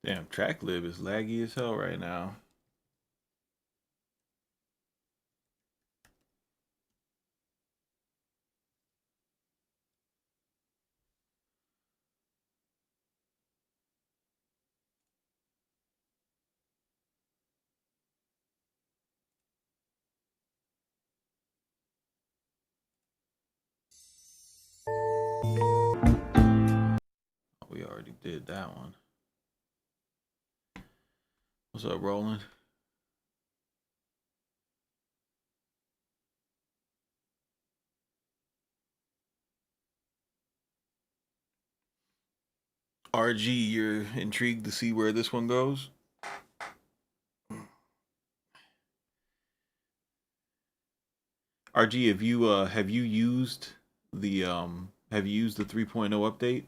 Damn, TrackLib is laggy as hell right now. We already did that one. What's up, Roland? RG, you're intrigued to see where this one goes? RG, have you used the 3.0 update?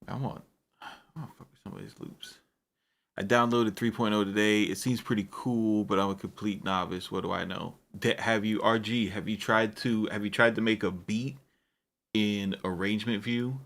I want fuck with some of these loops. I downloaded 3.0 today. It seems pretty cool, but I'm a complete novice. What do I know? Have you RG? Have you tried to make a beat in arrangement view?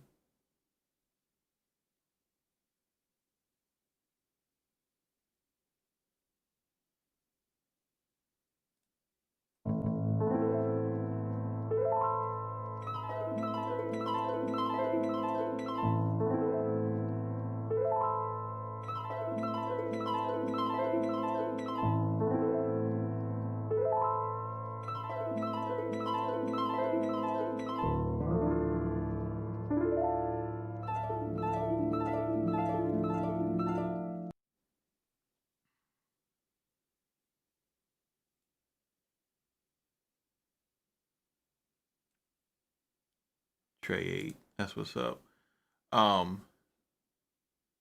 Trey 8. That's what's up. Um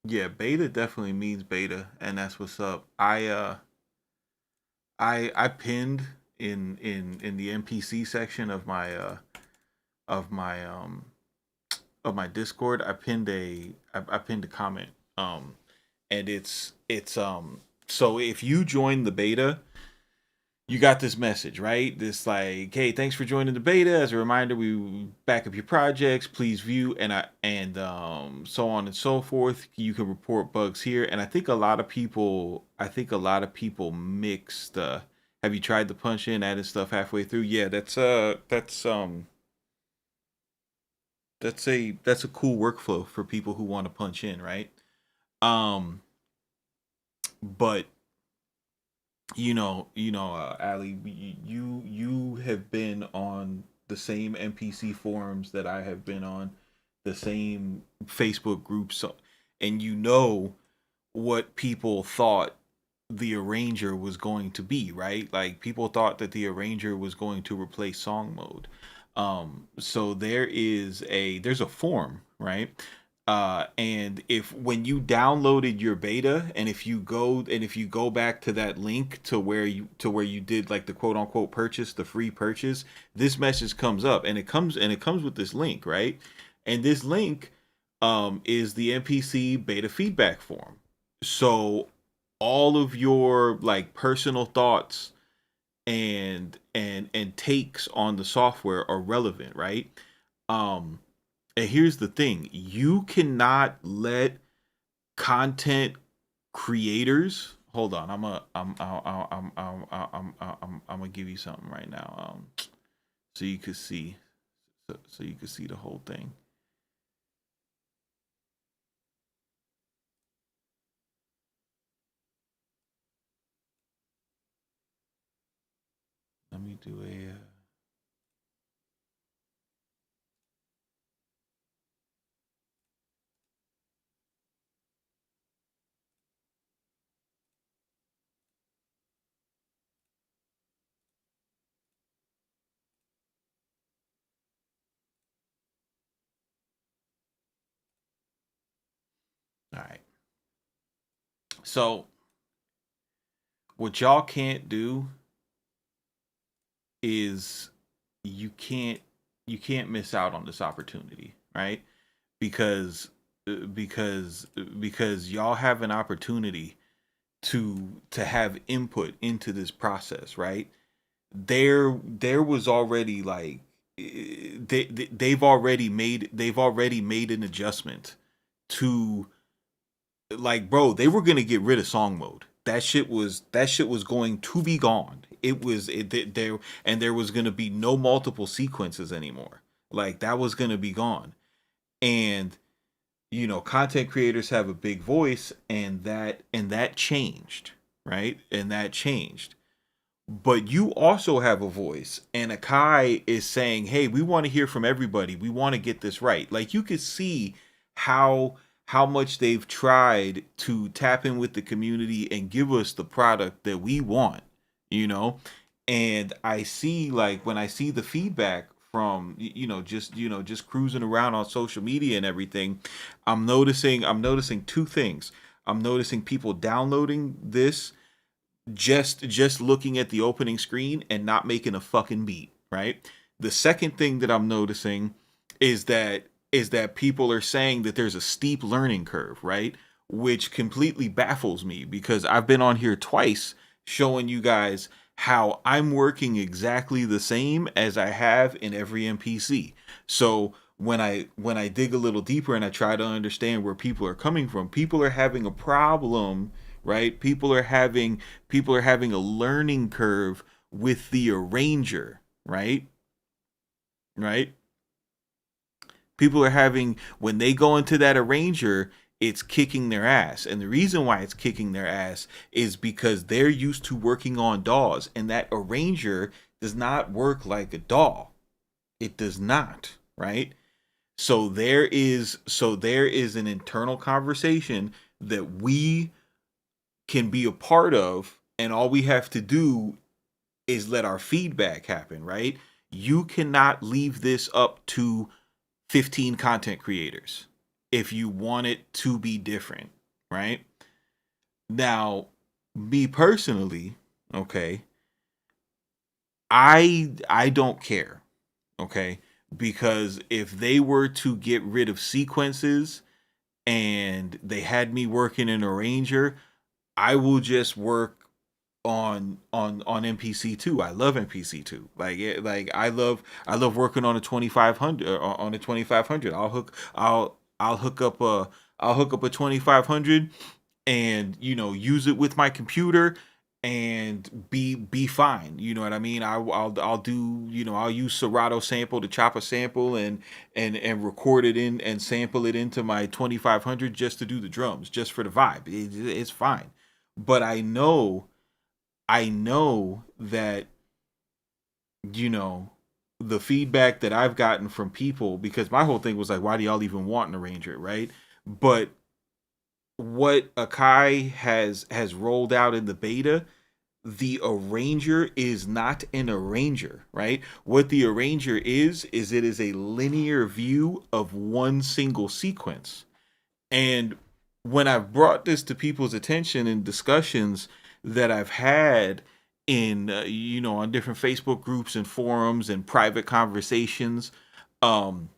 yeah, beta definitely means beta, and that's what's up. I pinned in the MPC section of my of my Discord. I pinned a comment. And it's so if you join the beta, you got this message, right? This like, hey, thanks for joining the beta. As a reminder, we back up your projects. Please view and so on and so forth. You can report bugs here. And I think a lot of people mix the. Have you tried to punch in, adding stuff halfway through? Yeah, that's a cool workflow for people who want to punch in, right? Um, but Ali, you have been on the same MPC forums that I have been on, the same Facebook groups. So and you know what people thought the arranger was going to be, right? Like people thought that the arranger was going to replace song mode. So there's a form, right? And if when you downloaded your beta, and if you go back to that link to where you did like the quote unquote purchase, the free purchase, this message comes up, and it comes with this link, right? And this link is the MPC beta feedback form. So all of your like personal thoughts and takes on the software are relevant, right? Um and here's the thing, you cannot let content creators, hold on, I'm gonna give you something right now, so you could see, so you could see the whole thing. Let me do a all right. So what y'all can't do is you can't miss out on this opportunity, right? Because because y'all have an opportunity to have input into this process, right? There was already like they've already made an adjustment to, like, bro, they were gonna get rid of song mode. That shit was going to be gone. There, and there was gonna be no multiple sequences anymore. Like that was gonna be gone. And content creators have a big voice, and that changed, right? And that changed. But you also have a voice, and AKAI is saying, "Hey, we want to hear from everybody. We want to get this right." Like you could see how much they've tried to tap in with the community and give us the product that we want, you know? And I see, like, when I see the feedback from just cruising around on social media and everything, I'm noticing two things. I'm noticing people downloading this, just looking at the opening screen and not making a fucking beat, right? The second thing that I'm noticing is that people are saying that there's a steep learning curve, right? Which completely baffles me, because I've been on here twice showing you guys how I'm working exactly the same as I have in every MPC. So when I dig a little deeper and I try to understand where people are coming from, people are having a problem, right? People are having a learning curve with the arranger, right? Right? People are having, when they go into that arranger, it's kicking their ass. And the reason why it's kicking their ass is because they're used to working on DAWs, and that arranger does not work like a DAW. It does not, right? So there is an internal conversation that we can be a part of, and all we have to do is let our feedback happen, right? You cannot leave this up to 15 content creators if you want it to be different, right? Now, me personally, okay, I don't care, okay? Because if they were to get rid of sequences and they had me working in arranger, I will just work on MPC two. I love MPC two. Like I love working on a 2500, on a 2500. I'll hook up a 2500 and use it with my computer and be fine. You know what I mean? I'll do, I'll use Serato sample to chop a sample and record it in and sample it into my 2500 just to do the drums, just for the vibe. It's fine. But I know that, you know, the feedback that I've gotten from people, because my whole thing was like, why do y'all even want an arranger, right? But what Akai has rolled out in the beta, the arranger is not an arranger, right? What the arranger is it is a linear view of one single sequence. And when I've brought this to people's attention in discussions that I've had in on different Facebook groups and forums and private conversations, um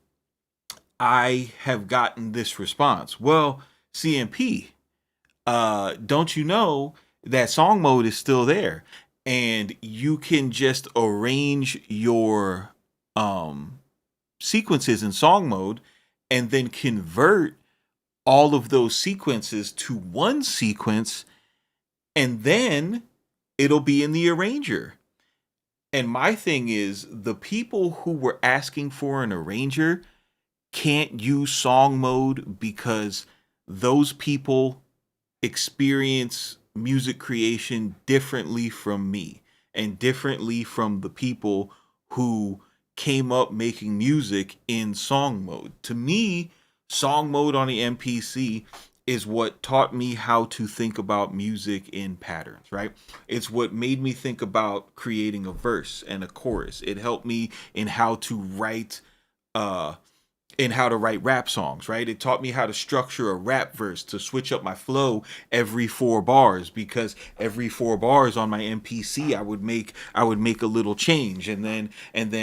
I have gotten this response. Well, CMP, don't you know that song mode is still there, and you can just arrange your um sequences in song mode and then convert all of those sequences to one sequence, and then it'll be in the arranger. And my thing is, the people who were asking for an arranger can't use song mode because those people experience music creation differently from me and differently from the people who came up making music in song mode. To me, song mode on the MPC is what taught me how to think about music in patterns, right? It's what made me think about creating a verse and a chorus. It helped me in how to write uh rap songs, right? It taught me how to structure a rap verse to switch up my flow every 4 bars, because every 4 bars on my MPC I would make a little change, and then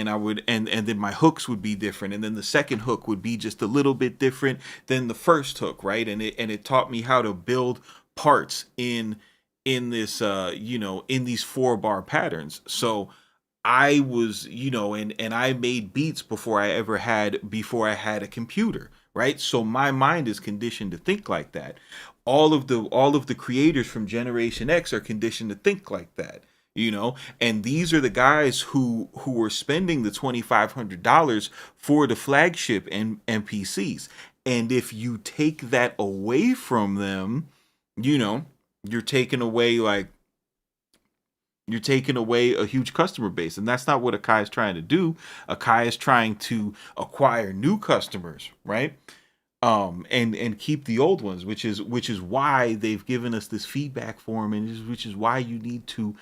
I would and then my hooks would be different, and then the second hook would be just a little bit different than the first hook, right? And it taught me how to build parts in this in these 4 bar patterns. So I was, and I made beats before I had a computer, right? So my mind is conditioned to think like that. All of the creators from Generation X are conditioned to think like that, and these are the guys who were spending the $2,500 for the flagship and MPCs. And if you take that away from them, you know, you're taking away like you're taking away a huge customer base, and that's not what Akai is trying to do. Akai is trying to acquire new customers, right? And keep the old ones, which is why they've given us this feedback form, and which is why you need to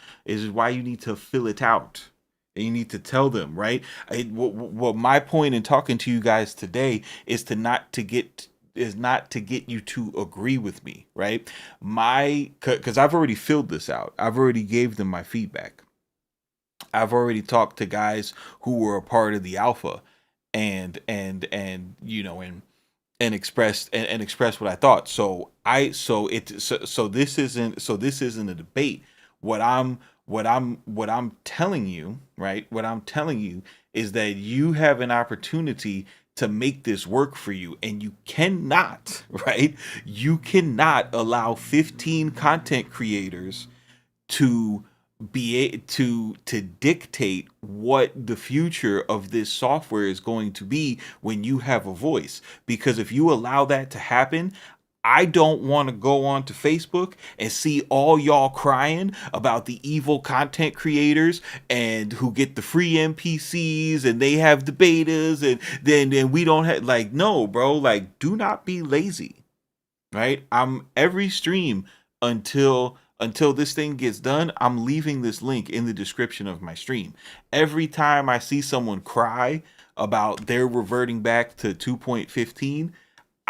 fill it out. And you need to tell them, right? What my point in talking to you guys today is not to get you to agree with me, right? Because I've already filled this out. I've already gave them my feedback. I've already talked to guys who were a part of the alpha, and expressed what I thought. So this isn't a debate. What I'm telling you, right? What I'm telling you is that you have an opportunity to make this work for you, and you cannot, right? You cannot allow 15 content creators to to dictate what the future of this software is going to be when you have a voice. Because if you allow that to happen, I don't want to go on to Facebook and see all y'all crying about the evil content creators and who get the free NPCs and they have the betas, and then we don't have, like, no, bro, like, do not be lazy, right? I'm every stream until this thing gets done, I'm leaving this link in the description of my stream. Every time I see someone cry about their reverting back to 2.15,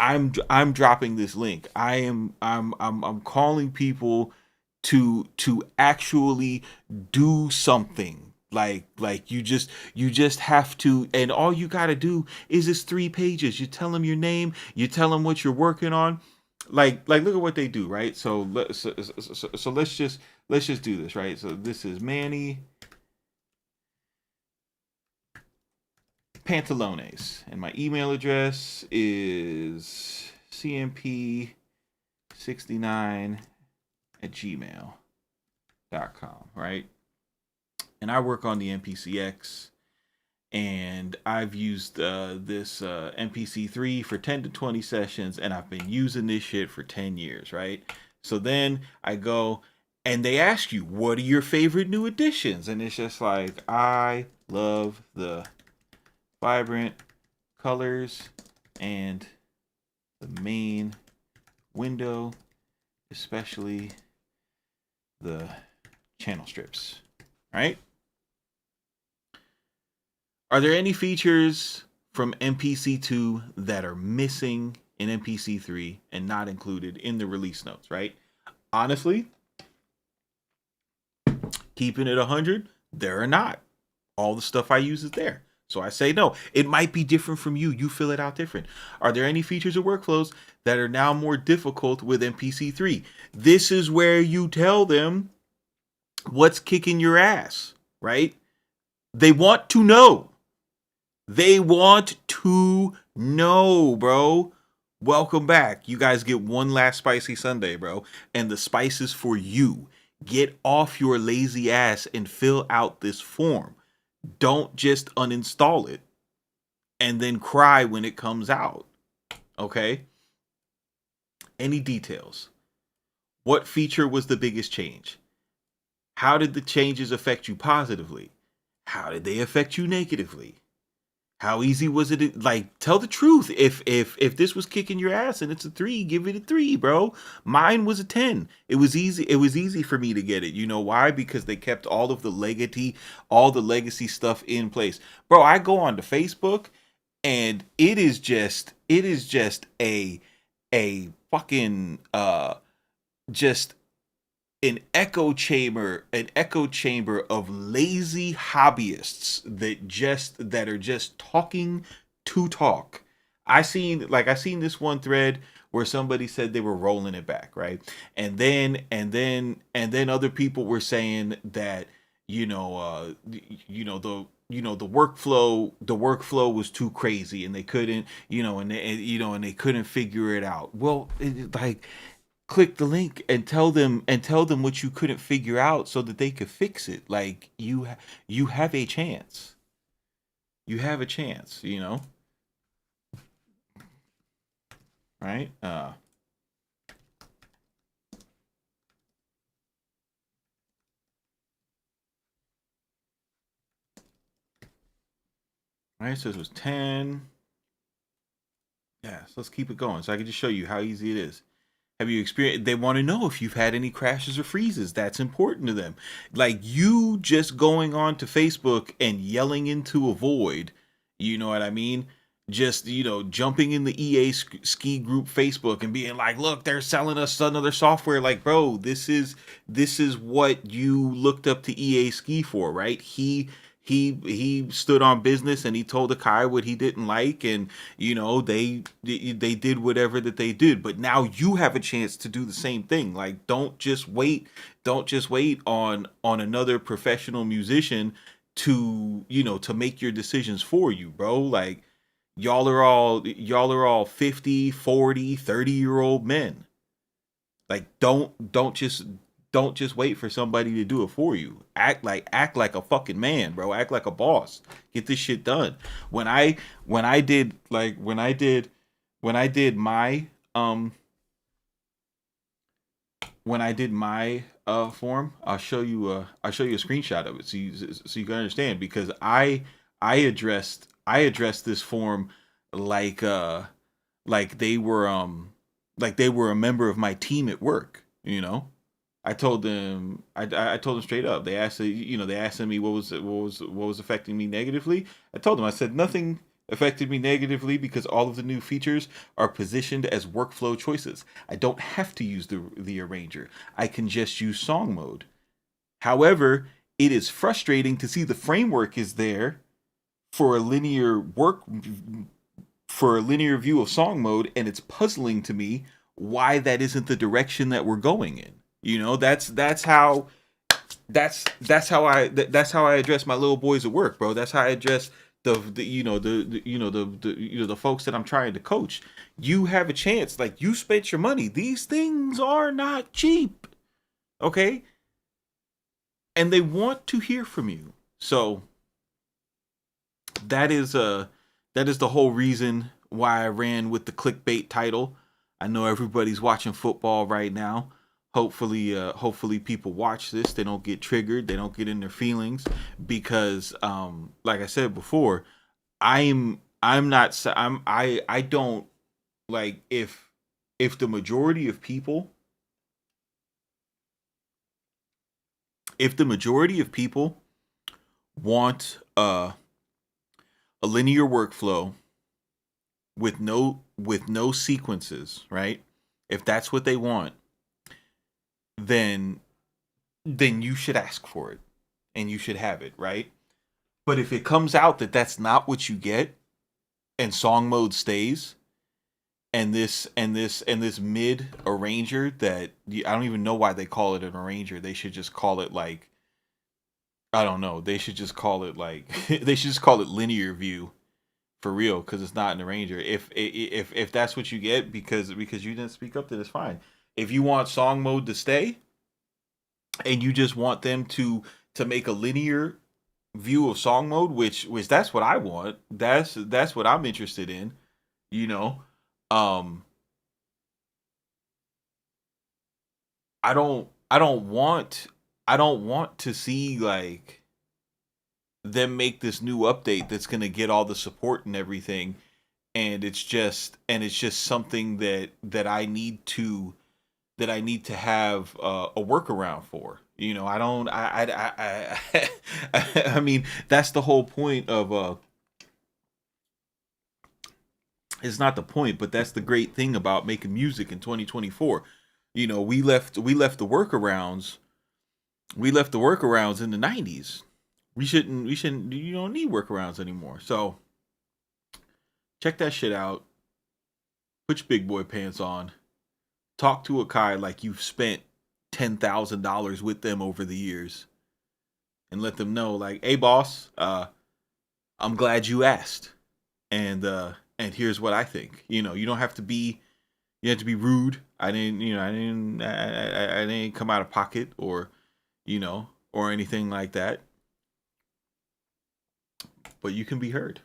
I'm dropping this link. I'm calling people to actually do something. Like you just have to, and all you got to do is this 3 pages. You tell them your name, you tell them what you're working on. Like look at what they do, right? So let's just do this, right? So this is Manny Pantalones, and my email address is cmp69 at gmail.com, right? And I work on the MPCX, and I've used this MPC3 for 10 to 20 sessions, and I've been using this shit for 10 years, right? So then I go, and they ask you, what are your favorite new additions? And it's just like, I love the vibrant colors and the main window, especially the channel strips. Right? Are there any features from MPC 2 that are missing in MPC 3 and not included in the release notes, right? Honestly, keeping it 100, there are not. All the stuff I use is there. So I say no. It might be different from you. You fill it out different. Are there any features or workflows that are now more difficult with MPC 3? This is where you tell them what's kicking your ass, right? They want to know. They want to know, bro. Welcome back. You guys get one last spicy Sunday, bro. And the spice is for you. Get off your lazy ass and fill out this form. Don't just uninstall it and then cry when it comes out. Okay? Any details? What feature was the biggest change? How did the changes affect you positively? How did they affect you negatively? How easy was it? Like, tell the truth. If this was kicking your ass and it's a 3, give it a 3, bro. Mine was a 10. It was easy. It was easy for me to get it. You know why? Because they kept all of the legacy stuff in place. Bro, I go on to Facebook and it is just a fucking just an echo chamber of lazy hobbyists that are just talking to talk. I seen this one thread where somebody said they were rolling it back, right? And then other people were saying that the workflow was too crazy and they couldn't and they couldn't figure it out. Well, click the link and tell them what you couldn't figure out so that they could fix it. Like, you have a chance. You have a chance, right? All right, so this was 10. Yeah, so let's keep it going so I can just show you how easy it is. Have you experienced? They want to know if you've had any crashes or freezes. That's important to them. Like, you just going on to Facebook and yelling into a void, you know what I mean? Just, jumping in the EA ski group Facebook and being like, look, they're selling us another software. Like, bro, this is what you looked up to EA ski for, right? He stood on business and he told AKAI what he didn't like, and they did whatever that they did. But now you have a chance to do the same thing. Like, don't just wait on another professional musician to make your decisions for you, bro. Like, y'all are all 50, 40, 30-year-old men. Like, don't just wait for somebody to do it for you. Act like a fucking man, bro. Act like a boss. Get this shit done. When I did my form, I'll show you a screenshot of it so you can understand, because I addressed this form like they were a member of my team at work, I told them straight up. They asked me what was affecting me negatively. I told them, I said nothing affected me negatively because all of the new features are positioned as workflow choices. I don't have to use the arranger. I can just use song mode. However, it is frustrating to see the framework is there for a linear view of song mode, and it's puzzling to me why that isn't the direction that we're going in. That's how I address my little boys at work, bro. That's how I address the folks that I'm trying to coach. You have a chance. Like, you spent your money. These things are not cheap. Okay? And they want to hear from you. So that is the whole reason why I ran with the clickbait title. I know everybody's watching football right now. Hopefully people watch this. They don't get triggered. They don't get in their feelings, because like I said before, I don't like, if if the majority of people if the majority of people want a linear workflow with no sequences, right? If that's what they want, then you should ask for it and you should have it, right? But if it comes out that that's not what you get and song mode stays and this mid arranger that I don't even know why they call it an arranger. They should just call it like I don't know. They should just call it like they should just call it linear view for real because it's not an arranger. If that's what you get because you didn't speak up, then it's fine. If you want song mode to stay and you just want them to make a linear view of song mode, which that's what I want. That's what I'm interested in. You know, um, I don't want to see like them make this new update that's gonna get all the support and everything, and it's just something that I need to have a workaround for. I don't. I mean, that's the whole point of It's not the point, but that's the great thing about making music in 2024. We left the workarounds. We left the workarounds in the 90s. We shouldn't. You don't need workarounds anymore. So check that shit out. Put your big boy pants on. Talk to AKAI like you've spent $10,000 with them over the years, and let them know, like, hey, boss, I'm glad you asked, and here's what I think. You don't have to be you have to be rude. I didn't come out of pocket or anything like that, but you can be heard.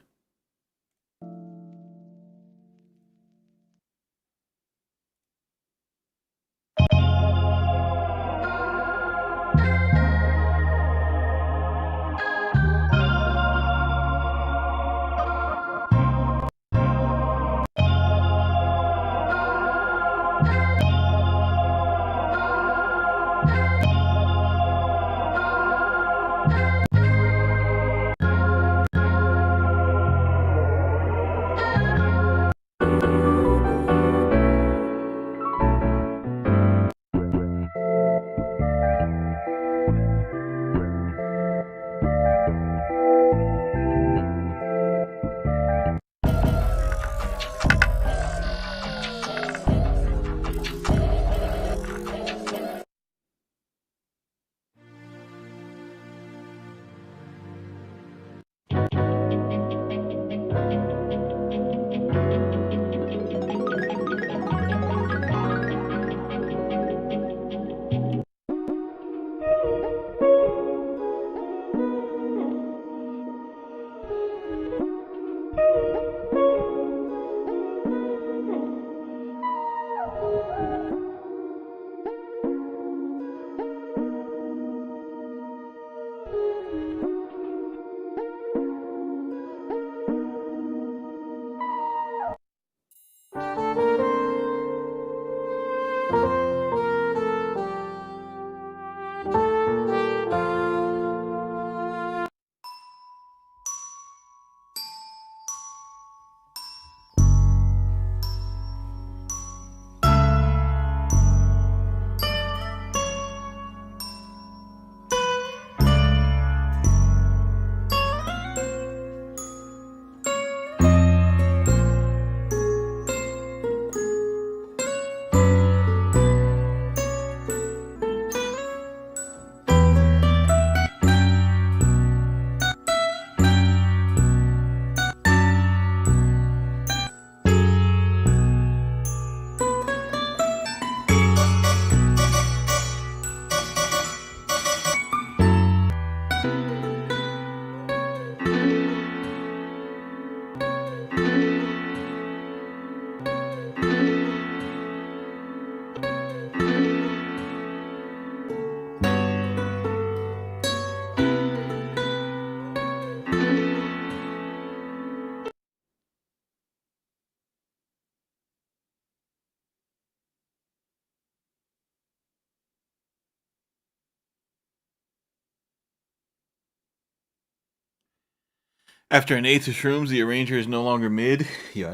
After an eighth of shrooms, the arranger is no longer mid. Yeah,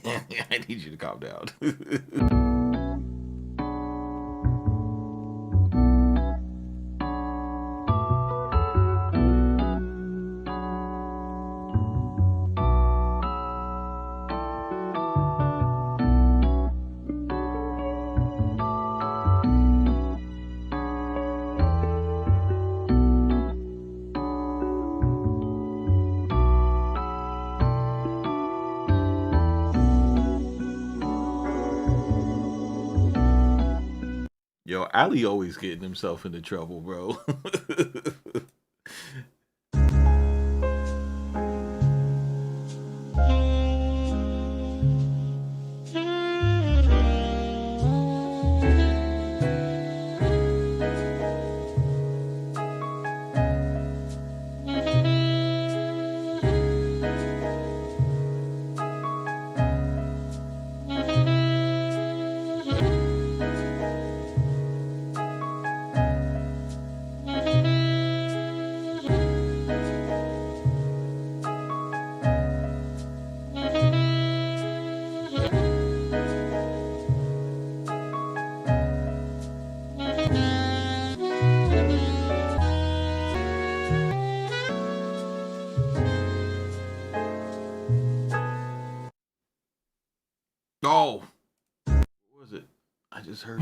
I need you to calm down. Yo, Ali always getting himself into trouble, bro. Oh, what was it? I just heard.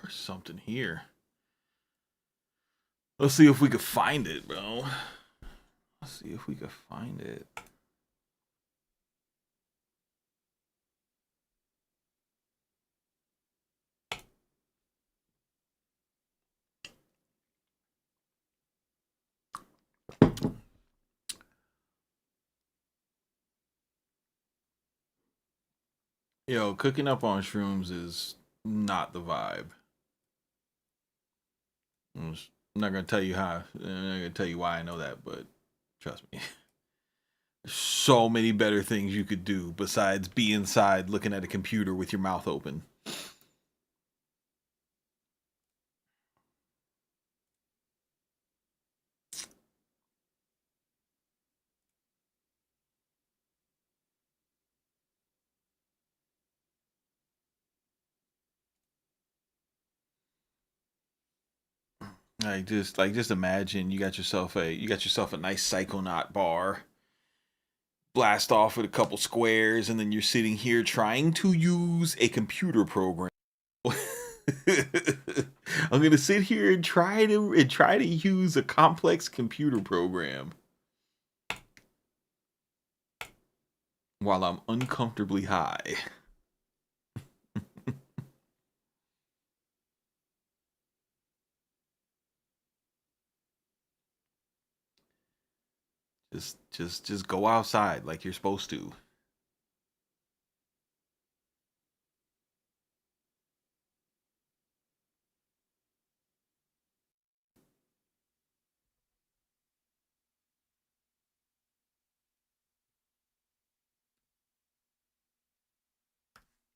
There's something here. Let's see if we could find it, bro. Let's see if we could find it. Yo, cooking up on shrooms is not the vibe. I'm not gonna tell you how. I'm not gonna tell you why I know that, but trust me. There's so many better things you could do besides be inside looking at a computer with your mouth open. Just imagine you got yourself a nice psychonaut bar. Blast off with a couple squares, and then you're sitting here trying to use a computer program. I'm gonna sit here and try to use a complex computer program while I'm uncomfortably high. Just go outside like you're supposed to.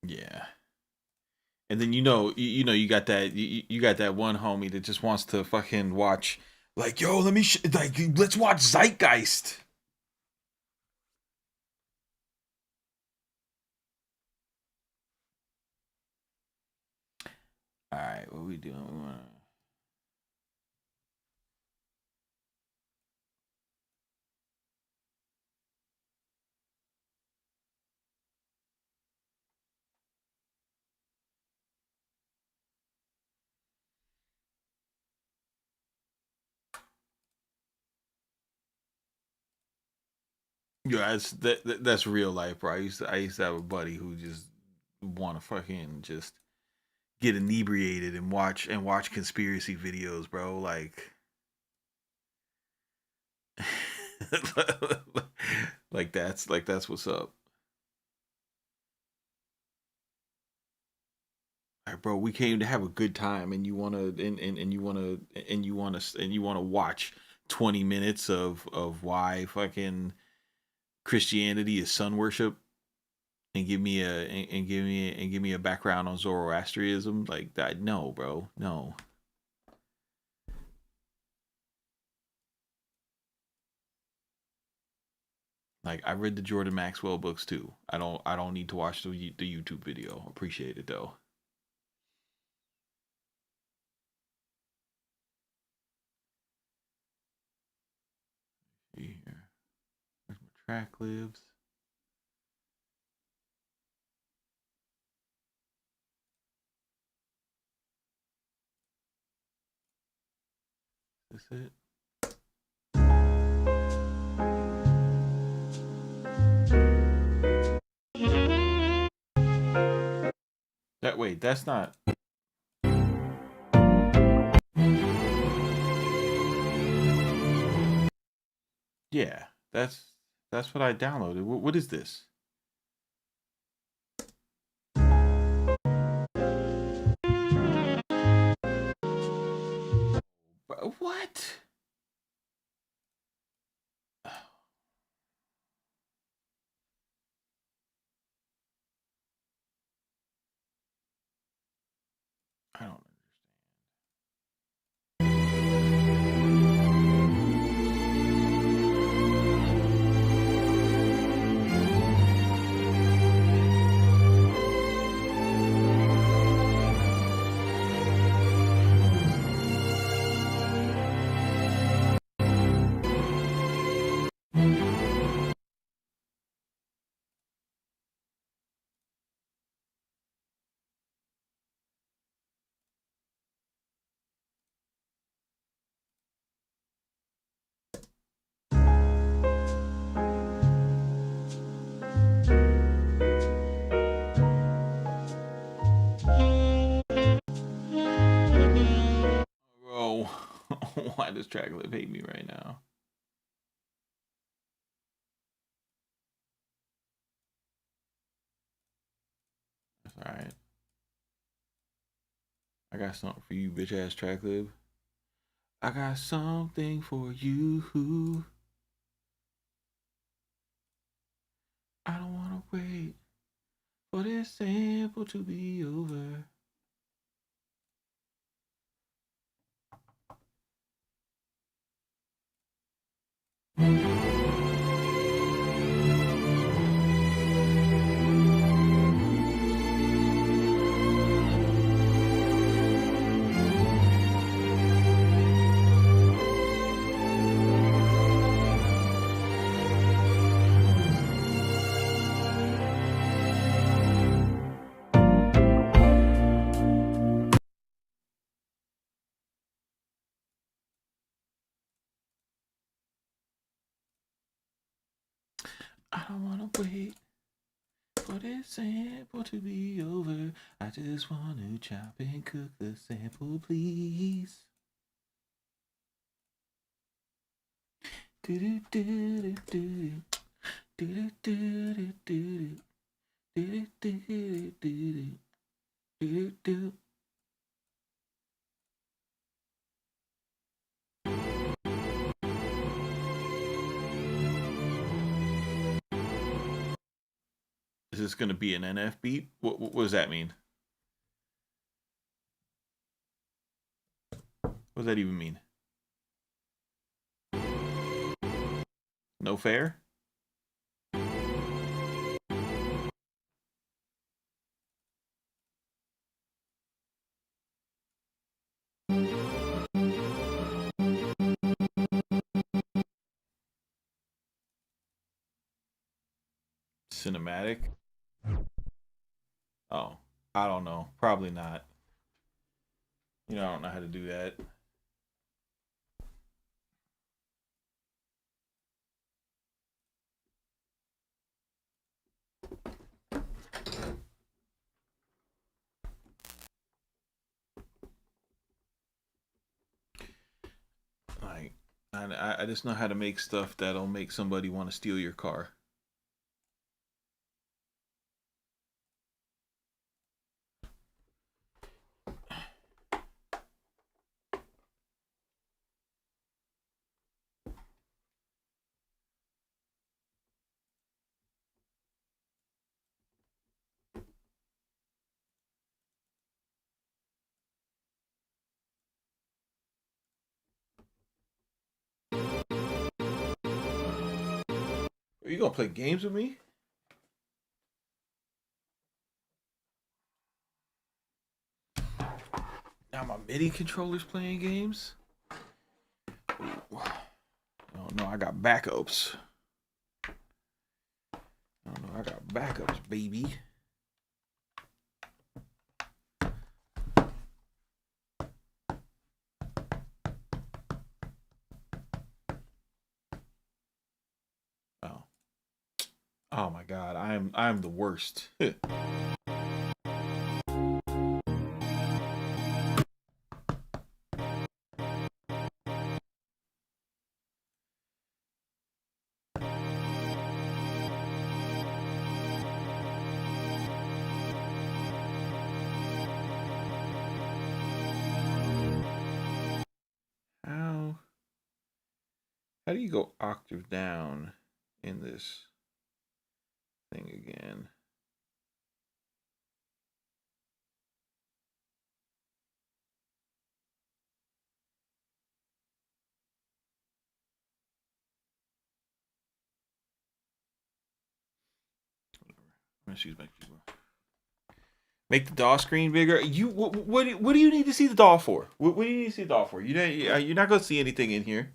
Yeah. And then you got you got that one homie that just wants to fucking watch, like, yo, let's watch Zeitgeist. All right, what we doing? Yeah, that's real life, bro. I used to have a buddy who just want to fucking just get inebriated and watch conspiracy videos, bro. Like that's what's up. Like, bro, we came to have a good time, and you wanna and you wanna watch 20 minutes of why fucking Christianity is sun worship, and give me a background on Zoroastrianism like that. No, bro, no. Like I read the Jordan Maxwell books too. I don't need to watch the YouTube video. Appreciate it though. See here. Where's my track lives? Is this it? That wait, that's not. Yeah, that's what I downloaded. What is this? What? I don't. Bro, why does Tracklip hate me right now? That's alright. I got something for you, bitch ass Tracklib. I got something for you. I don't wanna wait for this sample to be over. I don't wanna wait for this sample to be over. I just wanna chop and cook the sample, please. Do do do do do do do do do do do do do. Is this gonna be an NF beat? What does that mean? What does that even mean? No fair? Cinematic? Oh, I don't know. Probably not. I don't know how to do that. And I just know how to make stuff that'll make somebody want to steal your car. Are you gonna play games with me? Now my MIDI controller's playing games. Ooh. Oh no, I got backups. Oh no, I got backups, baby. Oh. Oh my god, I'm the worst. How how do you go octave down in this thing again? I'm gonna choose my keyboard. Make the DAW screen bigger. You what do you need to see the DAW for? What do you need to see the DAW for? You're not gonna see anything in here.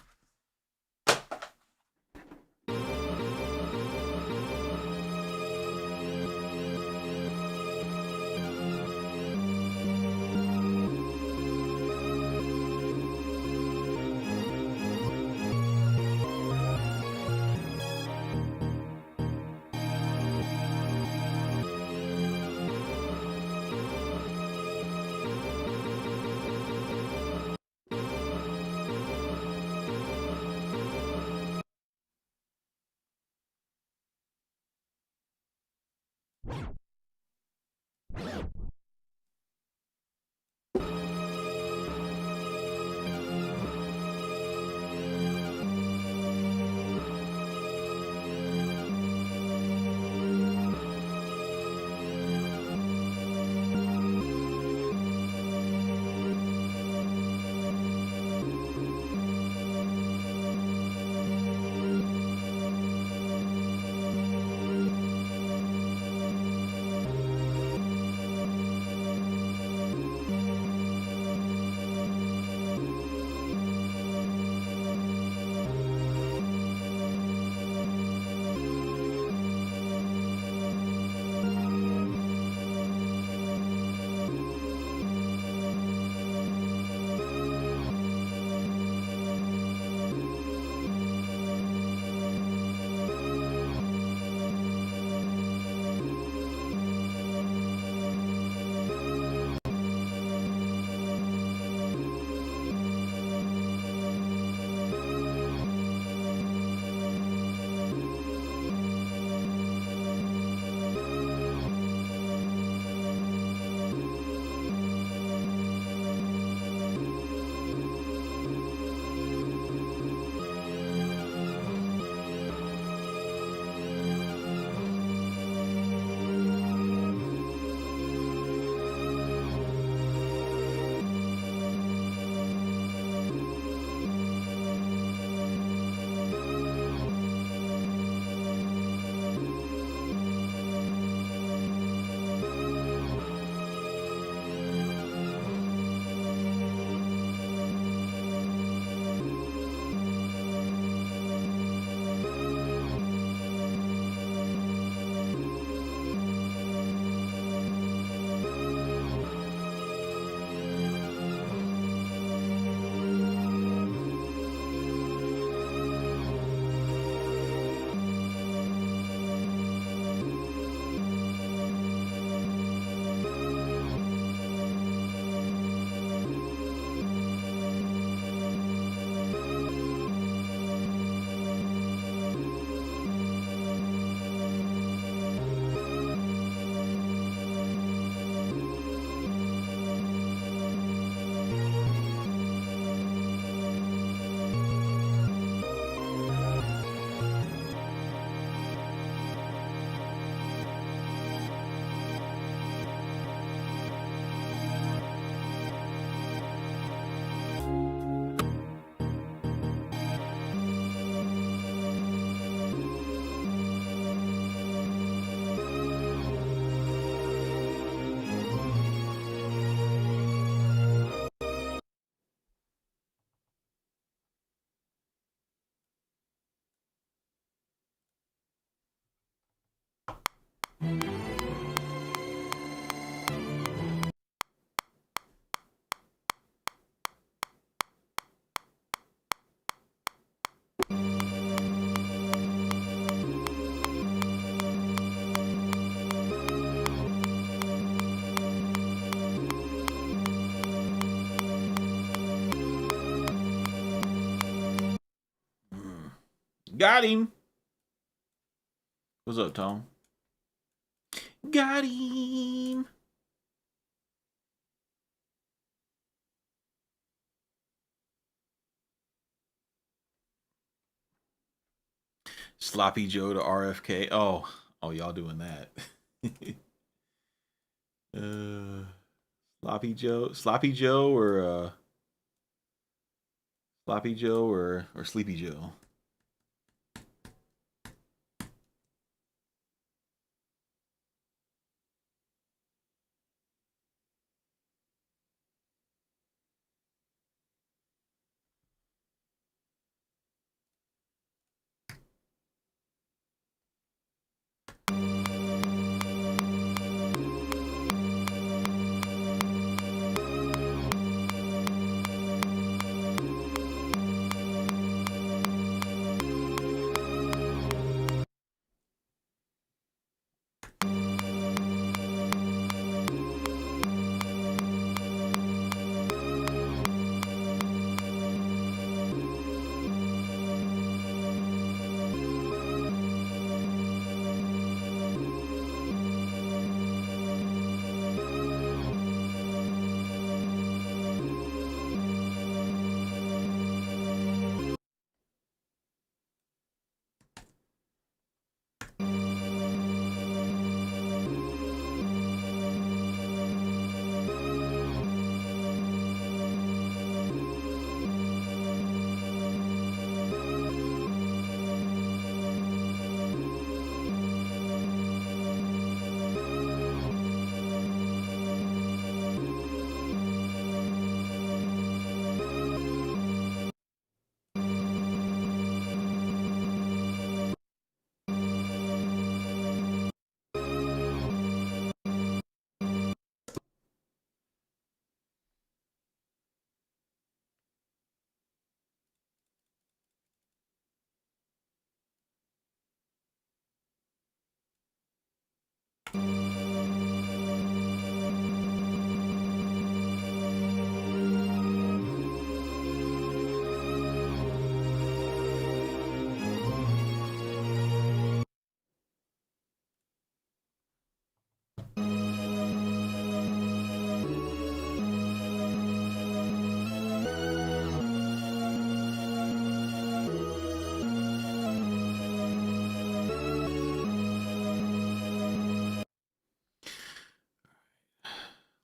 Got him. What's up, Tom? Got him. Sloppy Joe to RFK. Oh, y'all doing that? uh, Sloppy Joe, or Sloppy Joe, or Sleepy Joe.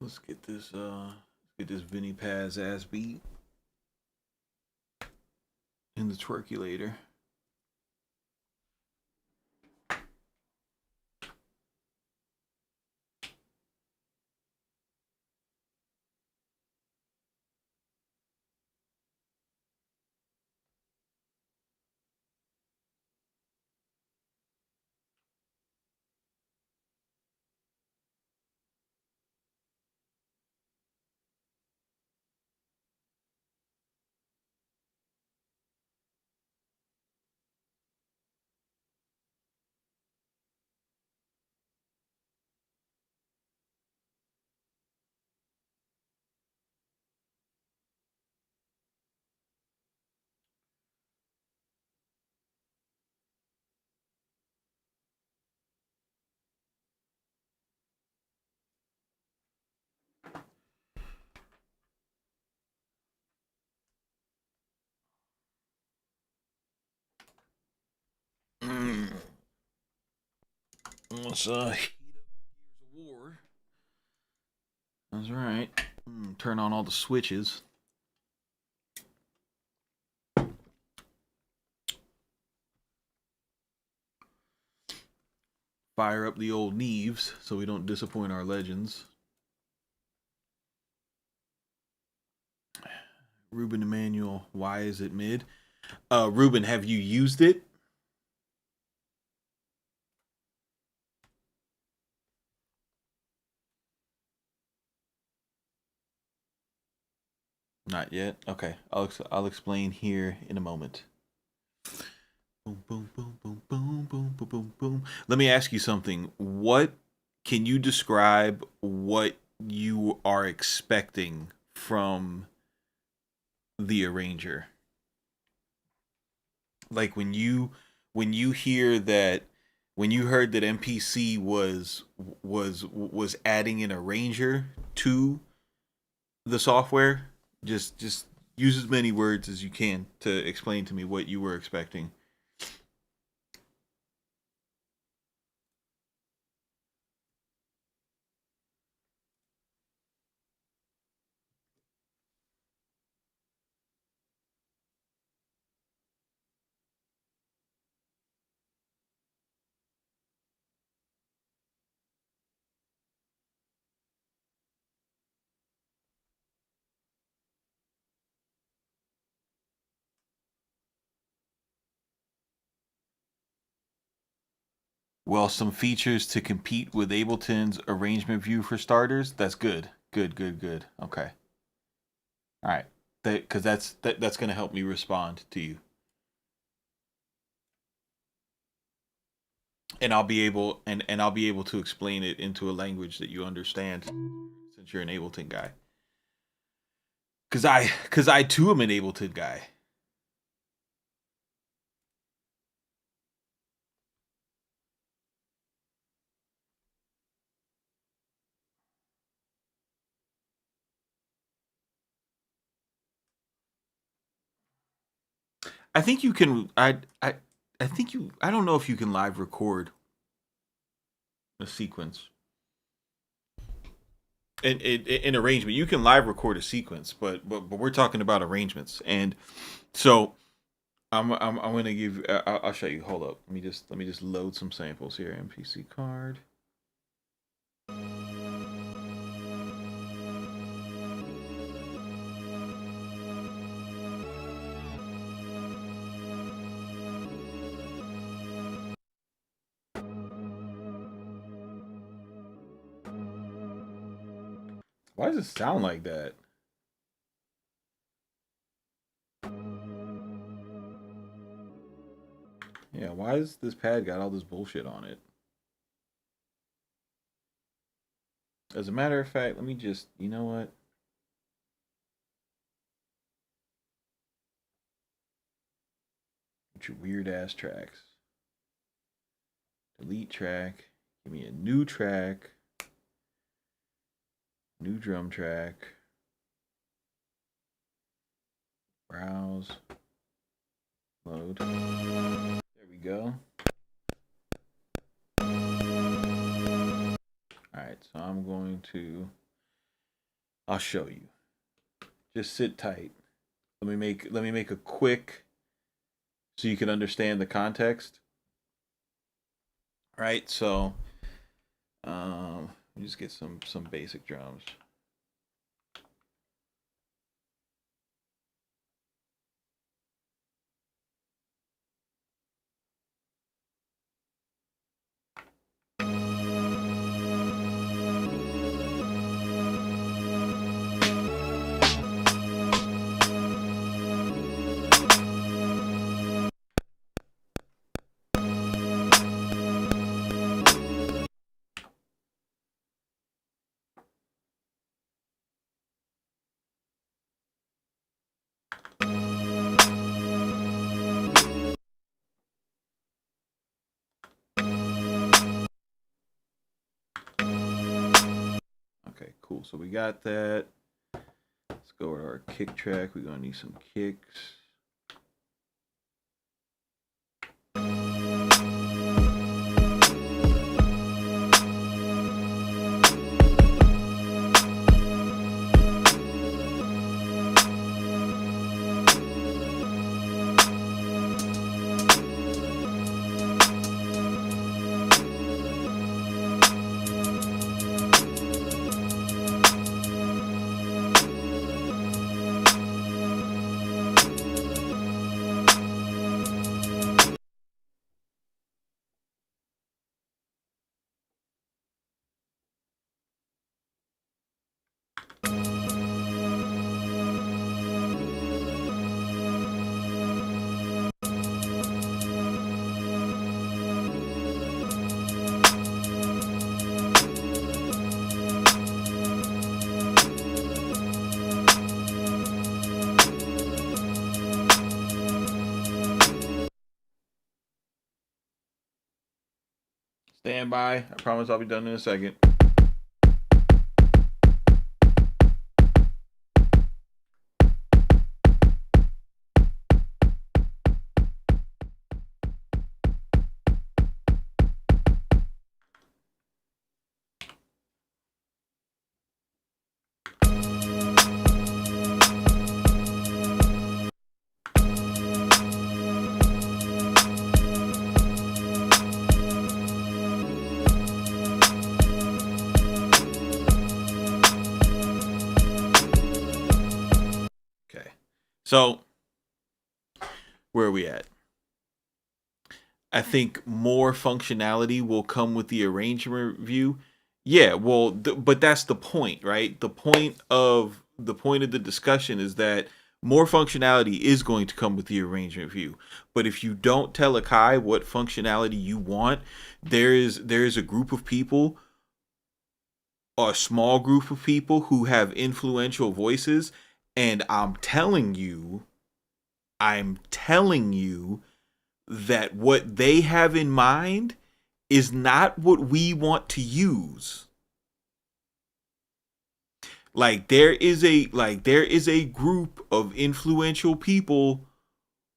Let's get this Vinny Paz ass beat in the twerkulator. Let's heat up the gears of war. That's right. Turn on all the switches. Fire up the old Neves so we don't disappoint our legends. Ruben Emmanuel, why is it mid? Ruben, have you used it? Not yet. Okay, I'll explain here in a moment. Boom, boom, boom, boom, boom, boom, boom, boom, boom. Let me ask you something. What can you describe what you are expecting from the arranger? Like when you hear that when you heard that MPC was adding an arranger to the software, just use as many words as you can to explain to me what you were expecting. Well, some features to compete with Ableton's arrangement view for starters. That's good. Good, good, good. Okay. All right. Because that's going to help me respond to you. And I'll be able to explain it into a language that you understand since you're an Ableton guy. Cuz I too am an Ableton guy. I think you can I think you I don't know if you can live record a sequence. In arrangement, you can live record a sequence, but we're talking about arrangements. And so I'm gonna give I'll show you. Hold up. Let me just load some samples here. MPC card. Why does it sound like that? Yeah, why is this pad got all this bullshit on it? As a matter of fact, let me just, you know what? Get your weird ass tracks. Delete track. Give me a new track. New drum track. Browse. Load. There we go. Alright, so I'm going to I'll show you. Just sit tight. Let me make a quick so you can understand the context. All right, so let me just get some basic drums. Okay, cool. So we got that. Let's go to our kick track. We're gonna need some kicks. Stand by. I promise I'll be done in a second. Okay. So, where are we at? I think more functionality will come with the arrangement review. Yeah, well, but that's the point, right? The point of the discussion is that more functionality is going to come with the arrangement view. But if you don't tell AKAI what functionality you want, there is a group of people, a small group of people who have influential voices, and I'm telling you that what they have in mind is not what we want to use. Like there is a group of influential people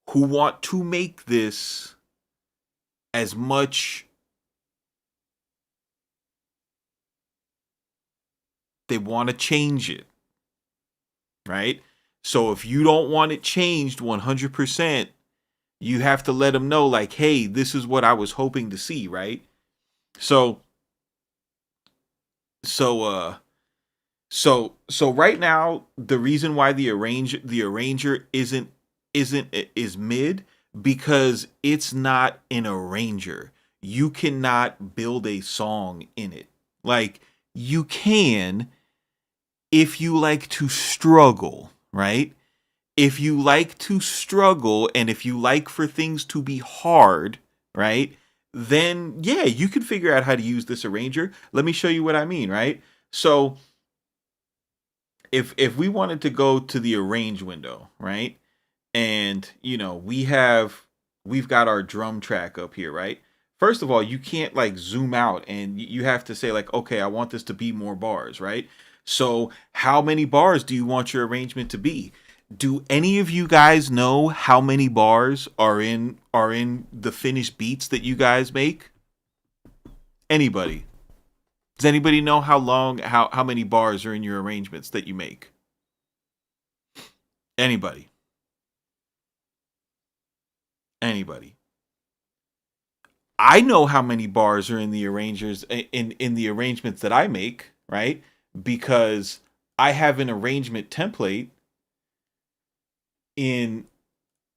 who want to make this as much, they want to change it, right? So if you don't want it changed 100%, you have to let them know, like, hey, this is what I was hoping to see, right? So so uh so right now, the reason why the arranger is mid, because it's not an arranger. You cannot build a song in it. Like, you can if you like to struggle, right? If you like to struggle and if you like for things to be hard, right? Then yeah, you can figure out how to use this arranger. Let me show you what I mean, right? So if we wanted to go to the arrange window, right? And we've got our drum track up here, right? First of all, you can't like zoom out, and you have to say like, okay, I want this to be more bars, right? So how many bars do you want your arrangement to be? Do any of you guys know how many bars are in the finished beats that you guys make? Anybody? Does anybody know how many bars are in your arrangements that you make? Anybody? Anybody? I know how many bars are in the arrangers in the arrangements that I make, right? Because I have an arrangement template in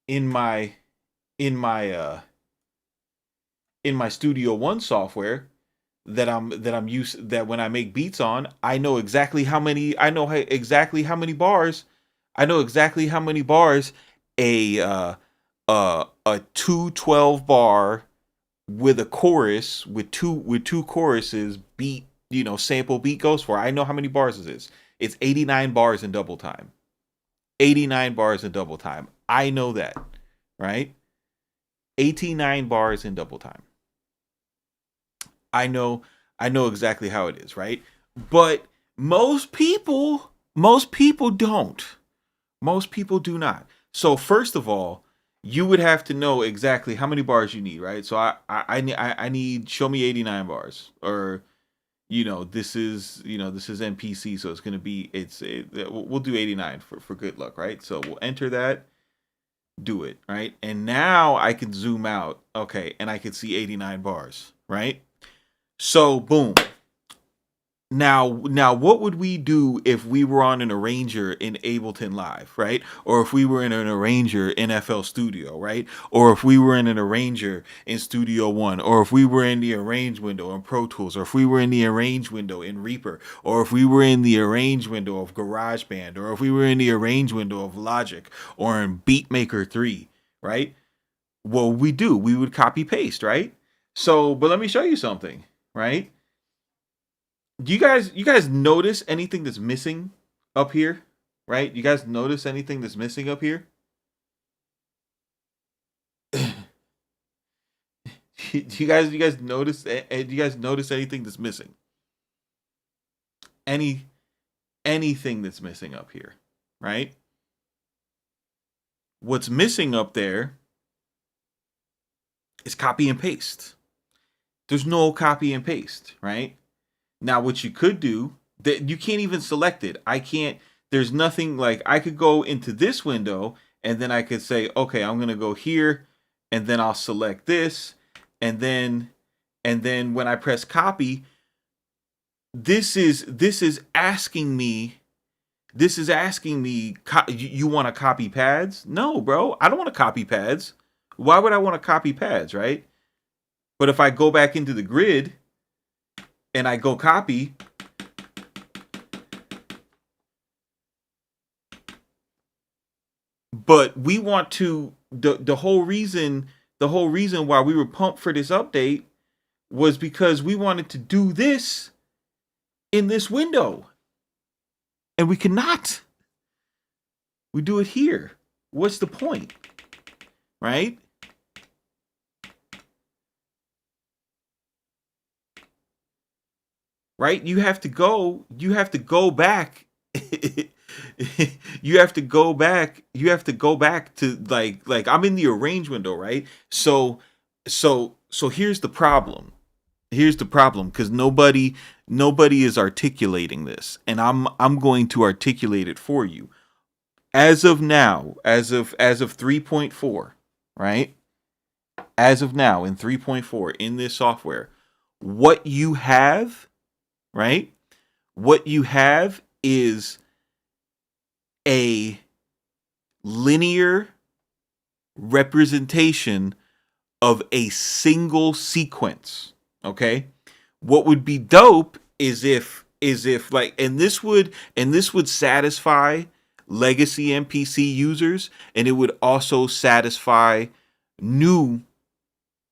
in my in my in my Studio One software that I'm used, that when I make beats on, I know exactly how many bars a 212 bar with a chorus, with two choruses beat, sample beat goes for. I know how many bars it is. It's 89 bars in double time. 89 bars in double time. I know that, right? 89 bars in double time. I know I know exactly how it is, right? But most people don't. Most people do not. So first of all, you would have to know exactly how many bars you need, right? So I need, show me 89 bars, or this is MPC, so it's gonna be we'll do 89 for good luck, right? So we'll enter that, do it, right? And now I can zoom out, okay, and I can see 89 bars, right? So boom. Now, what would we do if we were on an arranger in Ableton Live, right? Or if we were in an arranger in FL Studio, right? Or if we were in an arranger in Studio One, or if we were in the arrange window in Pro Tools, or if we were in the arrange window in Reaper, or if we were in the arrange window of GarageBand, or if we were in the arrange window of Logic, or in Beatmaker 3, right? What would we do? We would copy paste, right? So, but let me show you something, right? Do you guys notice anything that's missing up here? Right? You guys notice anything that's missing up here? Do you guys notice? Do you guys notice anything that's missing? Any anything that's missing up here, right? What's missing up there is copy and paste. There's no copy and paste, right? Now, what you could do, that you can't even select it. I can't. There's nothing like I could go into this window and then I could say, okay, I'm gonna go here, and then I'll select this, and then when I press copy, this is asking me. This is asking me, you want to copy pads? No, bro, I don't want to copy pads. Why would I want to copy pads, right? But if I go back into the grid and I go copy, but we want to the whole reason why we were pumped for this update was because we wanted to do this in this window. And we cannot. We do it here. What's the point? Right? Right? You have to go back. You have to go back to like I'm in the arrange window, right? So here's the problem. Because nobody is articulating this, and I'm going to articulate it for you. As of now, as of 3.4, right? As of now in 3.4 in this software, what you have, right? What you have is a linear representation of a single sequence. Okay? What would be dope is if like and this would satisfy legacy MPC users, and it would also satisfy new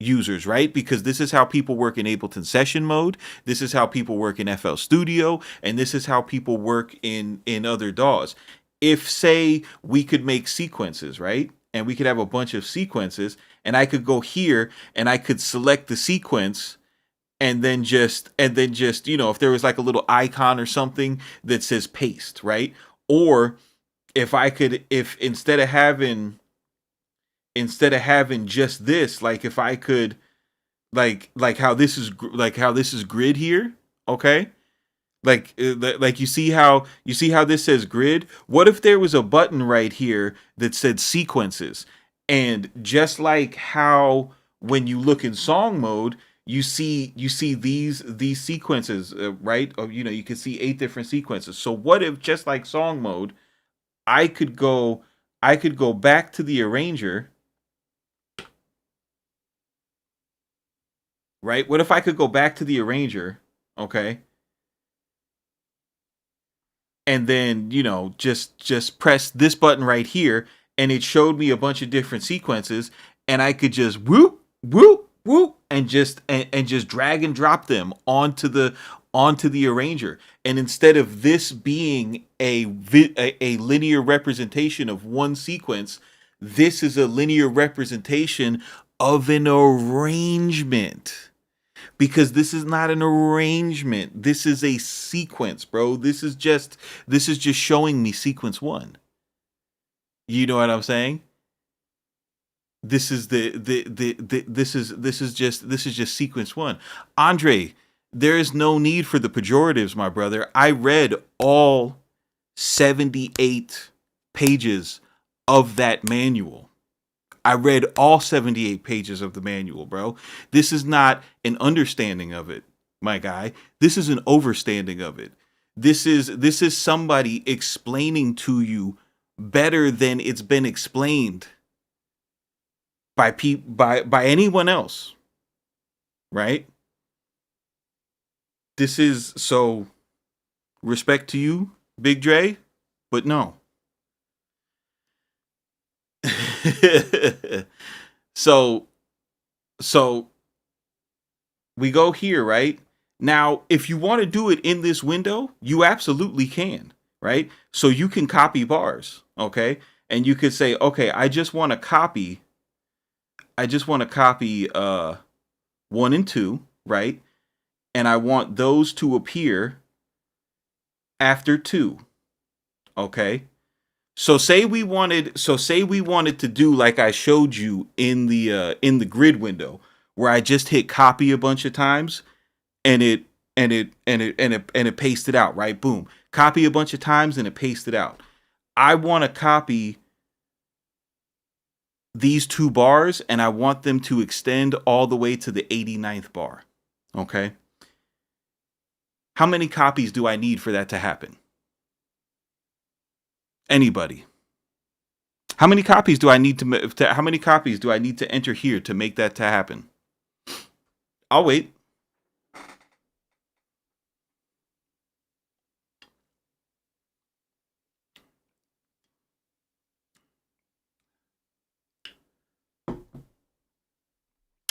users, right? Because this is how people work in Ableton Session mode, this is how people work in FL Studio, and this is how people work in other DAWs. If, say, we could make sequences, right? And we could have a bunch of sequences, and I could go here and I could select the sequence, and then just if there was like a little icon or something that says paste, right? Or if instead of having just this, like if I could like how this is grid here, okay? Like you see how this says grid? What if there was a button right here that said sequences? And just like how when you look in song mode, you see these sequences, right? You can see 8 different sequences. So what if, just like song mode, I could go back to the arranger, right? What if I could go back to the arranger, okay? And then, just press this button right here, and it showed me a bunch of different sequences, and I could just whoop, whoop, whoop, and just drag and drop them onto the arranger. And instead of this being a linear representation of one sequence, this is a linear representation of an arrangement. Because this is not an arrangement. This is a sequence, bro. This is just showing me sequence 1. You know what I'm saying? This is this is just sequence 1. Andre, there is no need for the pejoratives, my brother. I read all 78 pages of that manual. I read all 78 pages of the manual, bro. This is not an understanding of it, my guy. This is an overstanding of it. This is somebody explaining to you better than it's been explained by anyone else, right? This is, so respect to you, Big Dre, but no. so we go here, right? Now, if you want to do it in this window, you absolutely can, right? So you can copy bars, okay? And you could say, okay, I just want to copy 1 and 2, right? And I want those to appear after 2. Okay? Say we wanted to do like I showed you in the grid window, where I just hit copy a bunch of times and it pasted out, right? Boom. Copy a bunch of times and it pasted out. I want to copy these 2 bars and I want them to extend all the way to the 89th bar. Okay? How many copies do I need for that to happen? Anybody? How many copies do I need how many copies do I need to enter here to make that to happen? I'll wait.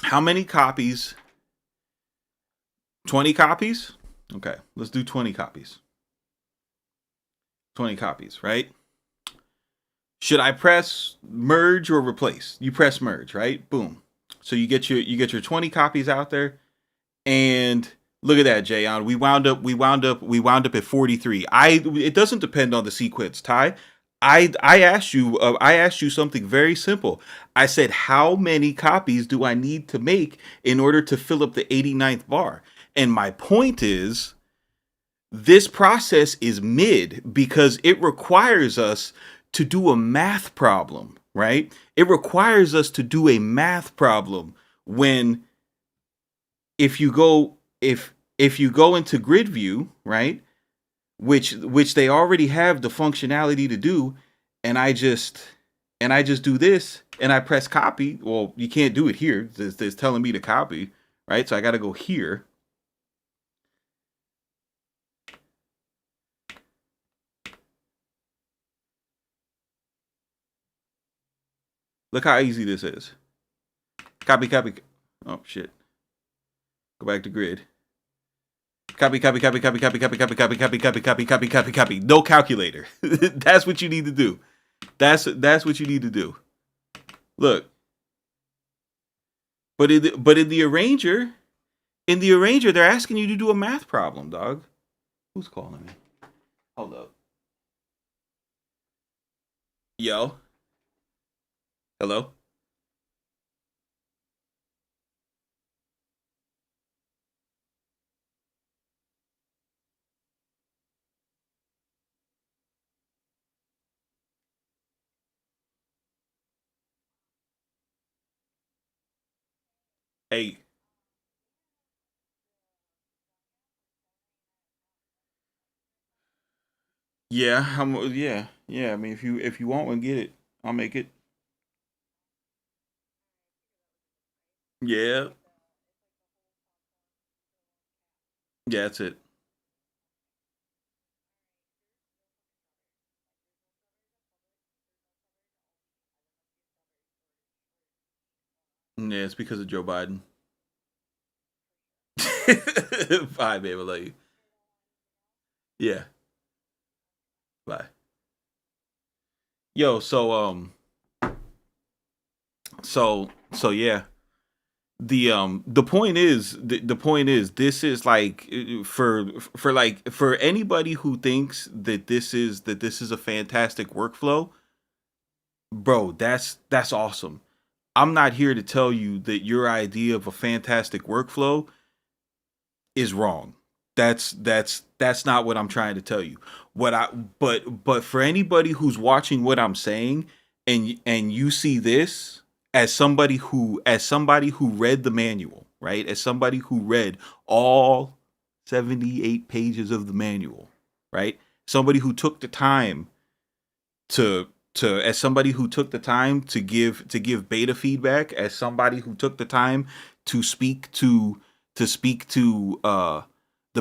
How many copies? 20 copies? Okay, let's do 20 copies. 20 copies, right? Should I press merge or replace? You press merge, right? Boom. So you get your 20 copies out there, and look at that, Jayon. We wound up at 43. It doesn't depend on the sequence, Ty. I asked you something very simple. I said, how many copies do I need to make in order to fill up the 89th bar? And my point is, this process is mid because it requires us to do a math problem, right? It requires us to do a math problem when if you go into grid view, right? Which they already have the functionality to do, and I just do this and I press copy. Well, you can't do it here. It's telling me to copy, right? So I got to go here. Look how easy this is. Copy. Oh shit. Go back to grid. Copy. No calculator. That's what you need to do. That's what you need to do. Look. But in the arranger, they're asking you to do a math problem, dog. Who's calling me? Hold up. Yo. Hello? Hey. Yeah, yeah. I mean, if you want one, get it. I'll make it. Yeah. Yeah, that's it. Yeah, it's because of Joe Biden. Bye, baby. Love you. Yeah. Bye. Yo, so yeah. The point is the point is this is like for anybody who thinks that this is a fantastic workflow, bro, that's awesome. I'm not here to tell you that your idea of a fantastic workflow is wrong. That's not what I'm trying to tell you. What I but for anybody who's watching what I'm saying, and you see this as somebody who read the manual, right? As somebody who read all 78 pages of the manual, right? Somebody who took the time to as somebody who took the time to give beta feedback, as somebody who took the time to speak to the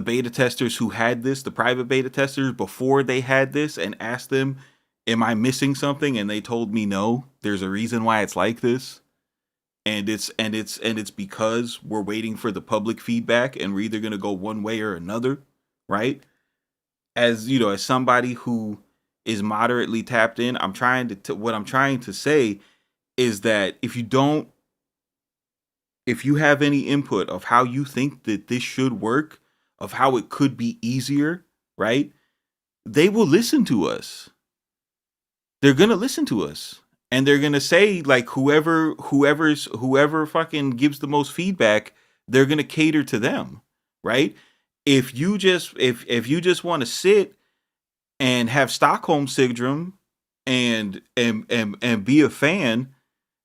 beta testers who had this, the private beta testers before they had this, and asked them, am I missing something? And they told me no, there's a reason why it's like this. And it's because we're waiting for the public feedback, and we're either going to go one way or another, right? As you know, as somebody who is moderately tapped in, what I'm trying to say is that if you don't if you have any input of how you think that this should work, of how it could be easier, right? They will listen to us. They're gonna listen to us. And they're gonna say, like, whoever fucking gives the most feedback, they're gonna cater to them, right? If you just want to sit and have Stockholm syndrome and be a fan,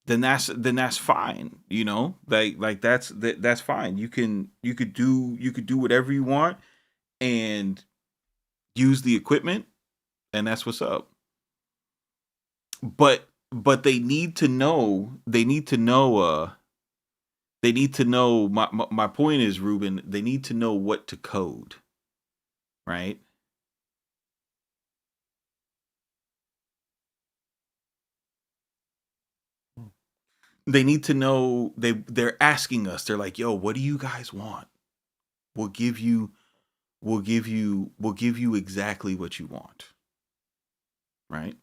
then that's fine, you know? Like that's fine. You could do whatever you want and use the equipment, and that's what's up. But they need to know my point is, Ruben, they need to know what to code, right? They need to know, they're asking us. They're like, "Yo, what do you guys want? We'll give you we'll give you exactly what you want." Right?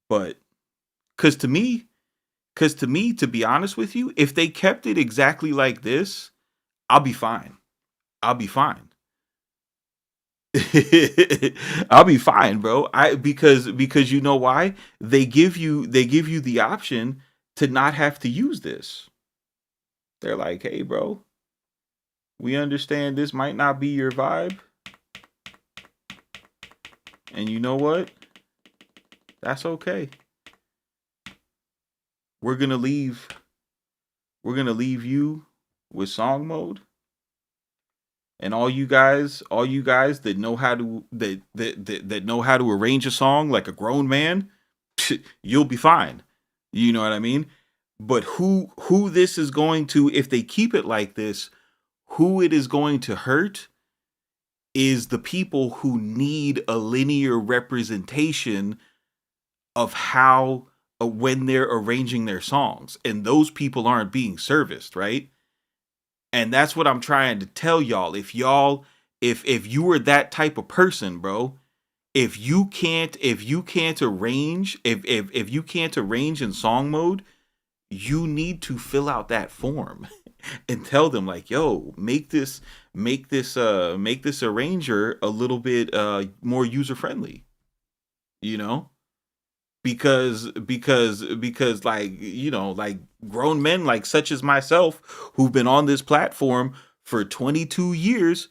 But cuz to me, to be honest with you, if they kept it exactly like this, I'll be fine. I'll be fine. I'll be fine, bro. I because you know why? They give you the option to not have to use this. They're like, "Hey, bro, we understand this might not be your vibe, and you know what? That's okay. We're going to leave you with song mode, and all you guys that know how to that know how to arrange a song like a grown man, you'll be fine." You know what I mean? But who this is going to, if they keep it like this, who it is going to hurt is the people who need a linear representation of how when they're arranging their songs, and those people aren't being serviced, right? And that's what I'm trying to tell y'all. If you were that type of person, bro, if you can't arrange, if you can't arrange in song mode, you need to fill out that form and tell them, like, "Yo, make this arranger a little bit more user friendly," you know? Because like, you know, like grown men like such as myself who've been on this platform for 22 years,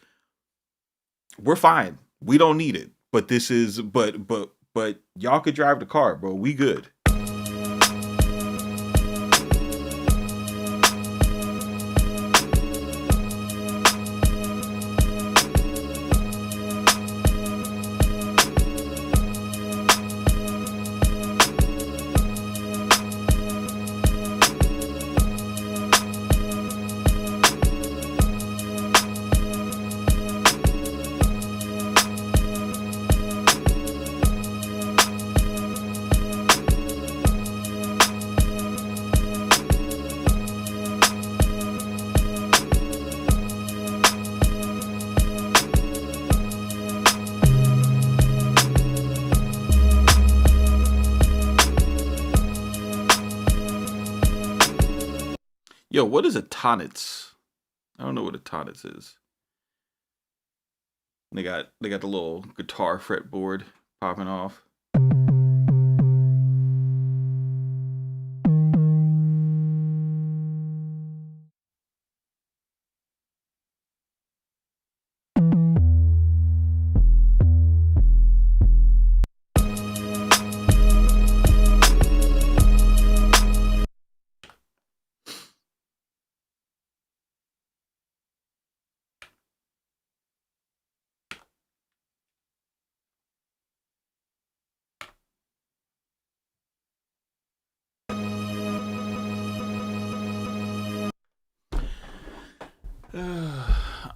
we're fine. We don't need it. But this is but y'all could drive the car, bro. We good. Yo, what is a tonnets? I don't know what a tonnets is. They got the little guitar fretboard popping off.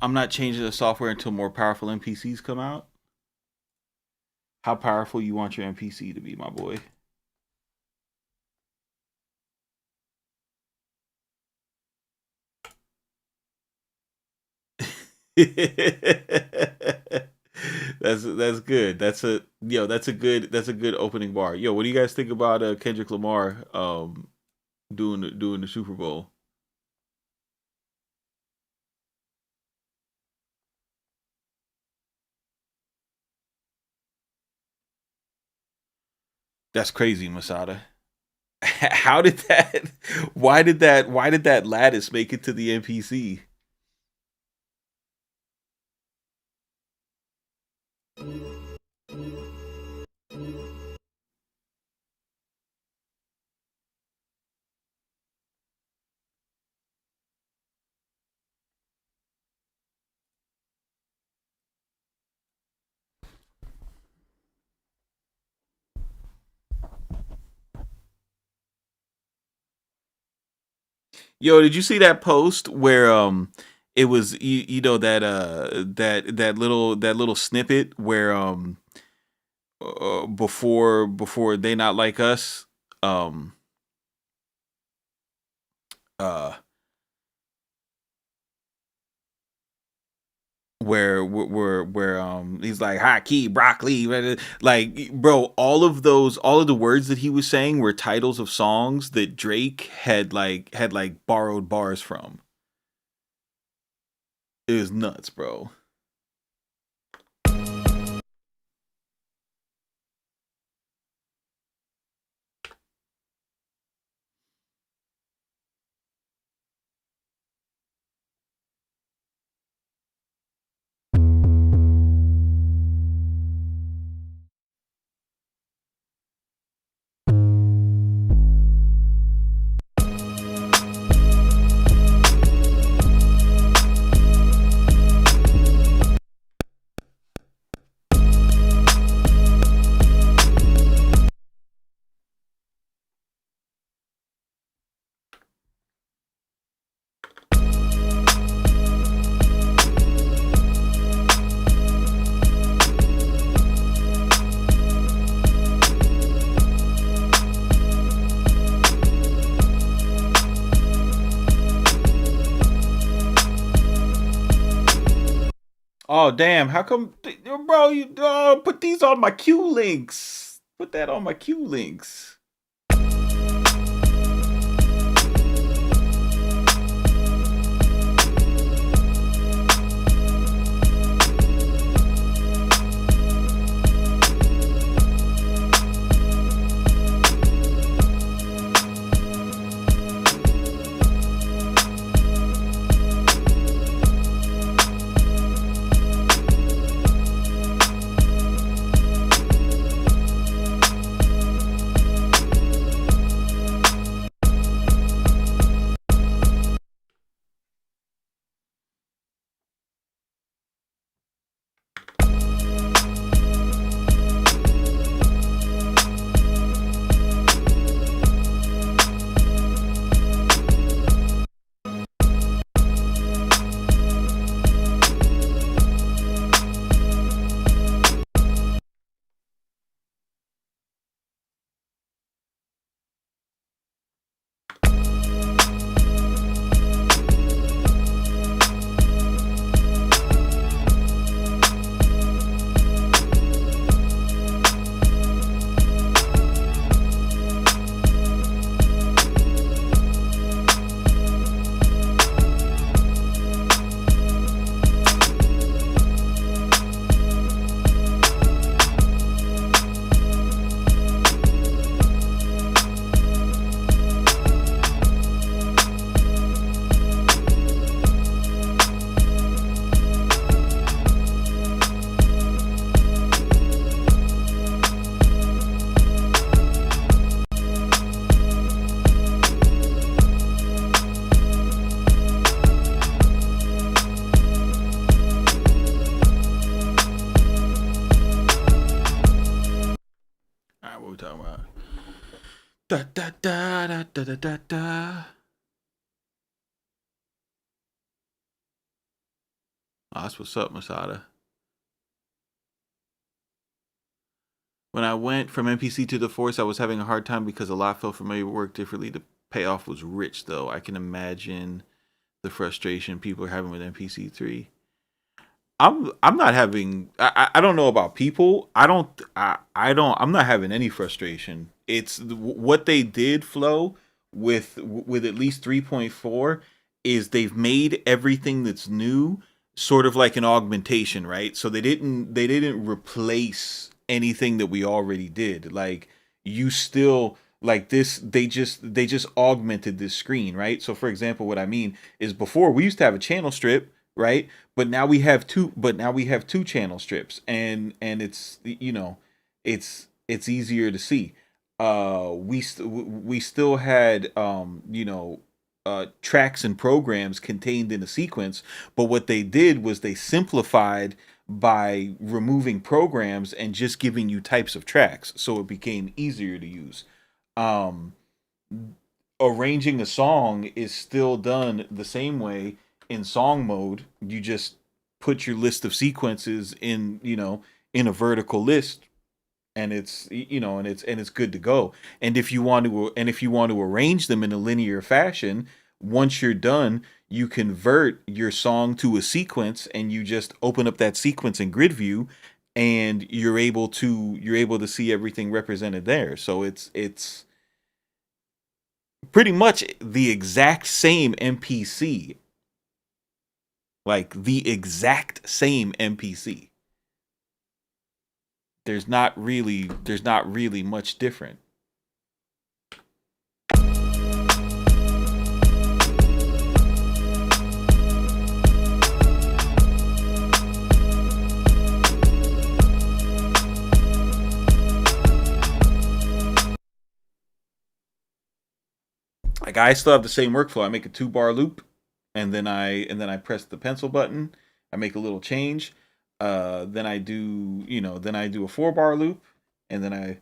I'm not changing the software until more powerful MPCs come out. How powerful you want your MPC to be, my boy? That's good. That's a good opening bar. Yo, what do you guys think about Kendrick Lamar doing the Super Bowl? That's crazy, Masada. How did that? Why did that lattice make it to the MPC? Yo, did you see that post where it was you know that that little snippet where before they not like us um uh where he's like high key broccoli, like bro, all of the words that he was saying were titles of songs that Drake had borrowed bars from. It was nuts, bro. Oh damn! How come, bro? You put these on my Q links. Put that on my Q links. All right, what we talking about? Da da da da da da da da. Oh, that's what's up, Masada. When I went from MPC to the Force, I was having a hard time because a lot felt familiar, worked differently. The payoff was rich, though. I can imagine the frustration people are having with MPC 3. I'm not having. I don't know about people. I'm not having any frustration. It's what they did, Flow, with at least 3.4 is they've made everything that's new sort of like an augmentation, right? So they didn't replace anything that we already did. Like you still like this. They just augmented this screen, right? So for example, what I mean is before we used to have a channel strip, right? But now we have two channel strips, and it's it's easier to see. We still had tracks and programs contained in a sequence, but what they did was they simplified by removing programs and just giving you types of tracks, so it became easier to use. um Arranging a song is still done the same way in song mode. You just put your list of sequences in a vertical list, and it's good to go. And if you want to arrange them in a linear fashion, once you're done, you convert your song to a sequence, and you just open up that sequence in grid view, and you're able to see everything represented there. So it's pretty much the exact same MPC, like the exact same MPC. There's not really much different. Like I still have the same workflow. I make a 2 bar loop, and then I press the pencil button. I make a little change. Then I do a 4 bar loop, and then I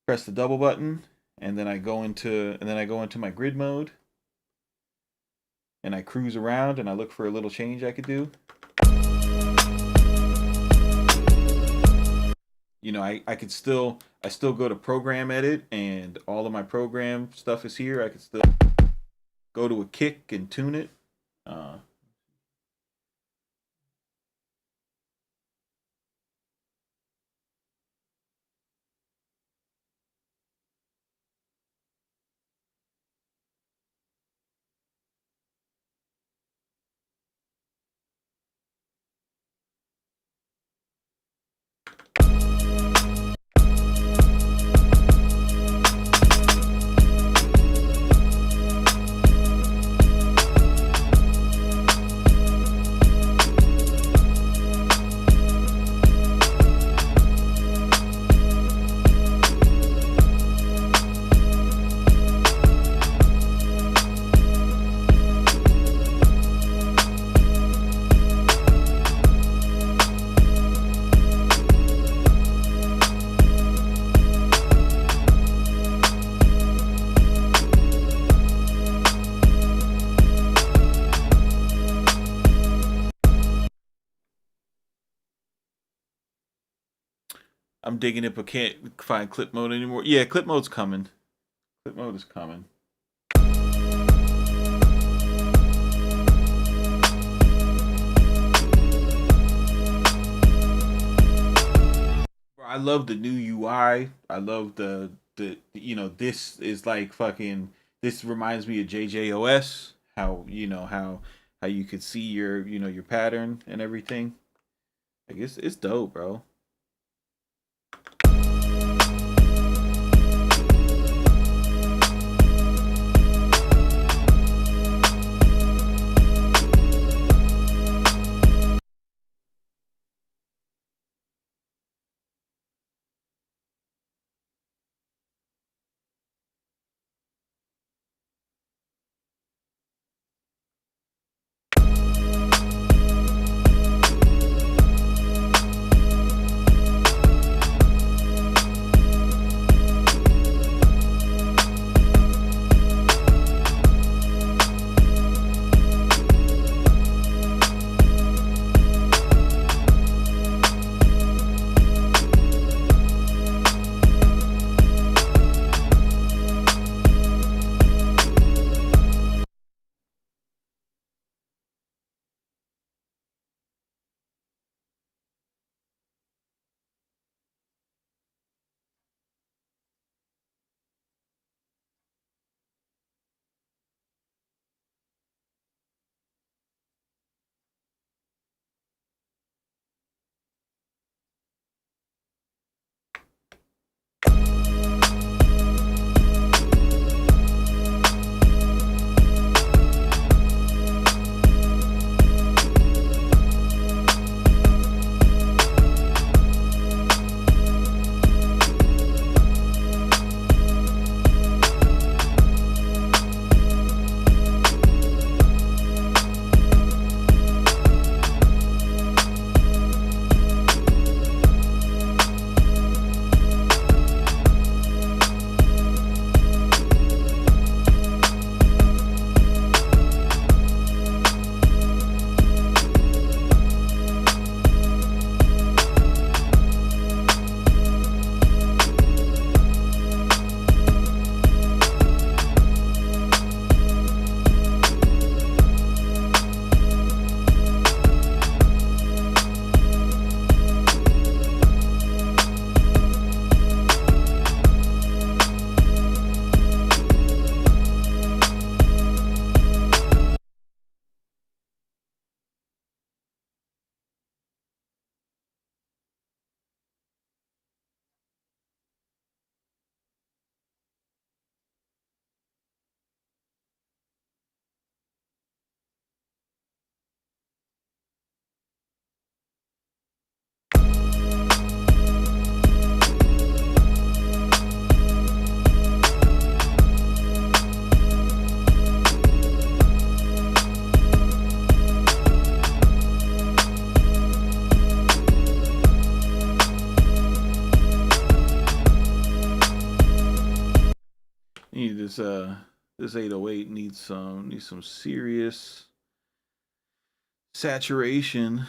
press the double button, and then I go into my grid mode, and I cruise around, and I look for a little change I could do. I still go to program edit, and all of my program stuff is here. I could still go to a kick and tune it. Uh, I'm digging it, but can't find clip mode anymore. Yeah, clip mode's coming. Clip mode is coming. I love the new UI. I love this is like fucking. This reminds me of JJOS. How you could see your pattern and everything. Like it's dope, bro. this 808 needs some serious saturation.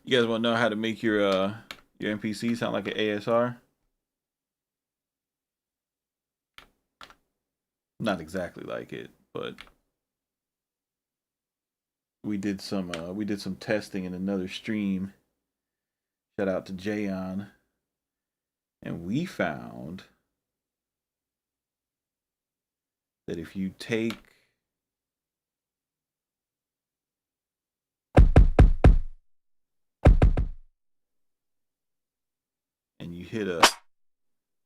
You guys want to know how to make your MPC sound like an ASR? Not exactly like it, but we did some testing in another stream. Shout out to Jayon, and we found that if you take and you hit a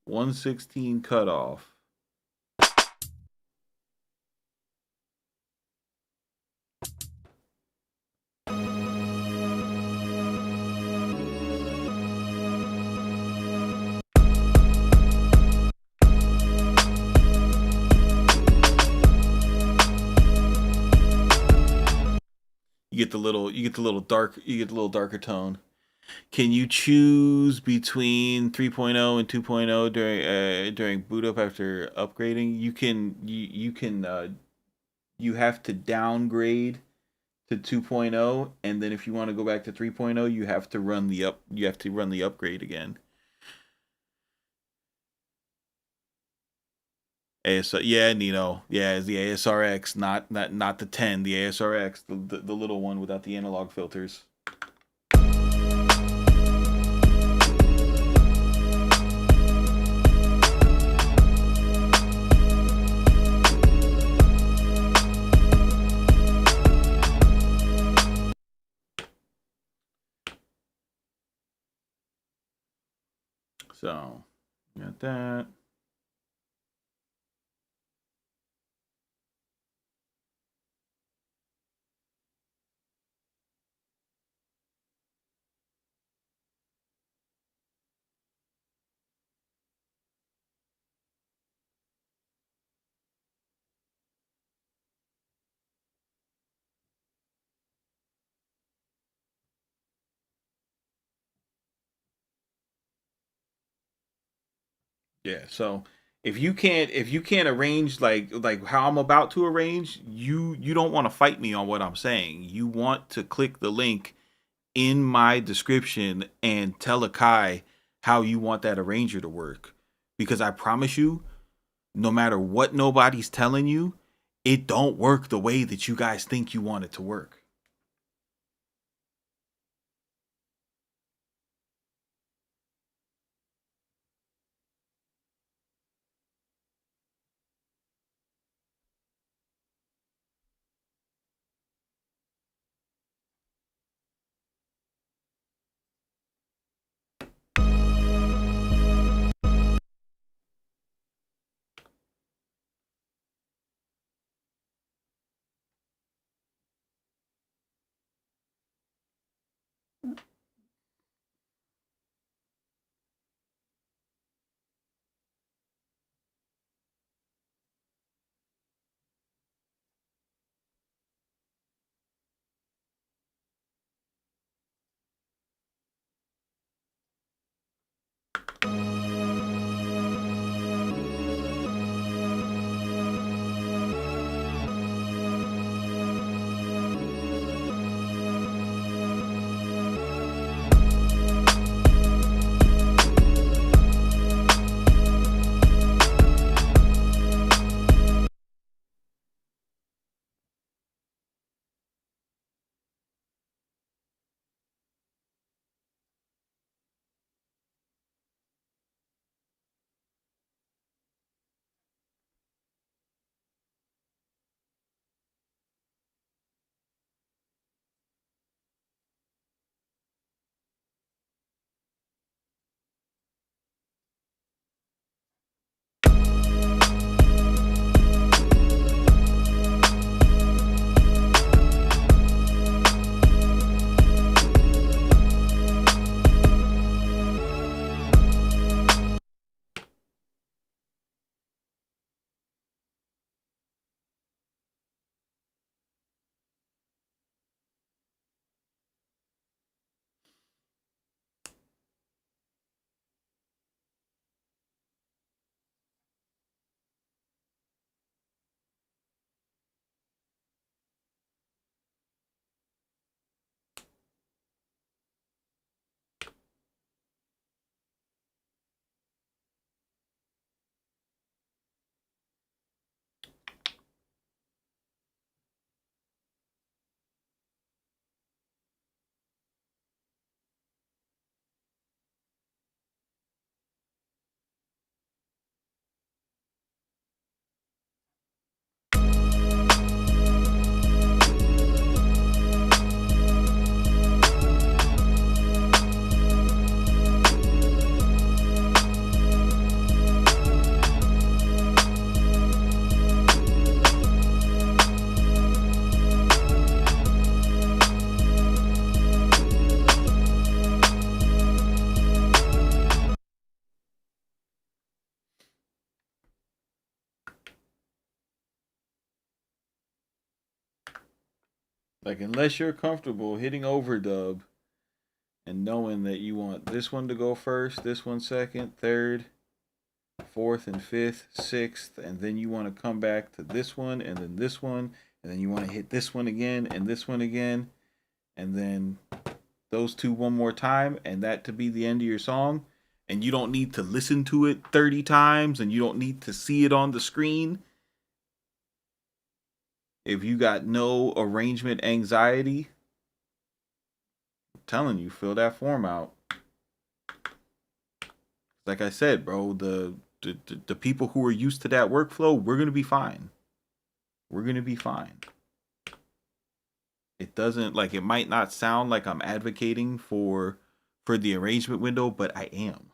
116 cutoff, you get the little darker tone. Can you choose between 3.0 and 2.0 during boot up after upgrading? You have to downgrade to 2.0, and then if you want to go back to 3.0, you have to run the upgrade again. Yeah, Nino. Yeah, it's the ASRX, not the 10, the ASRX, the little one without the analog filters. So, got that. Yeah, so if you can't arrange like how I'm about to arrange, you don't want to fight me on what I'm saying. You want to click the link in my description and tell AKAI how you want that arranger to work. Because I promise you, no matter what nobody's telling you, it don't work the way that you guys think you want it to work. Like, unless you're comfortable hitting overdub and knowing that you want this one to go first, this one second, third, fourth and fifth, sixth, and then you want to come back to this one and then this one, and then you want to hit this one again and this one again, and then those two one more time, and that to be the end of your song, and you don't need to listen to it 30 times and you don't need to see it on the screen. If you got no arrangement anxiety, I'm telling you, fill that form out. Like I said, bro, the people who are used to that workflow, we're gonna be fine. We're gonna be fine. It doesn't, like, it might not sound like I'm advocating for the arrangement window, but I am.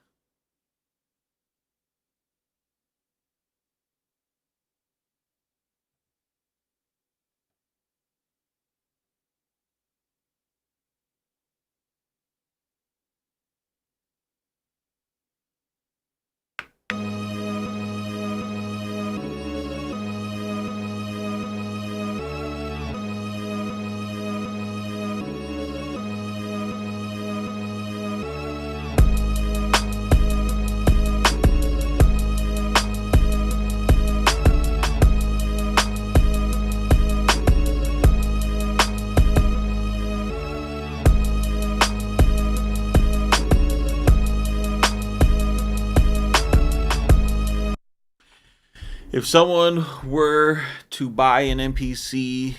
If someone were to buy an MPC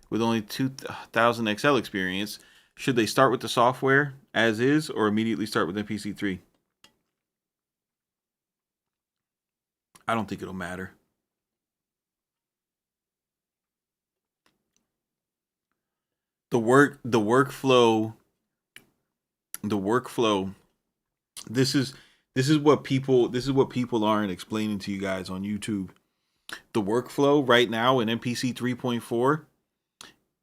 with only 2000 XL experience, should they start with the software as is or immediately start with MPC 3? I don't think it'll matter. The workflow. This is what people aren't explaining to you guys on YouTube. The workflow right now in MPC 3.4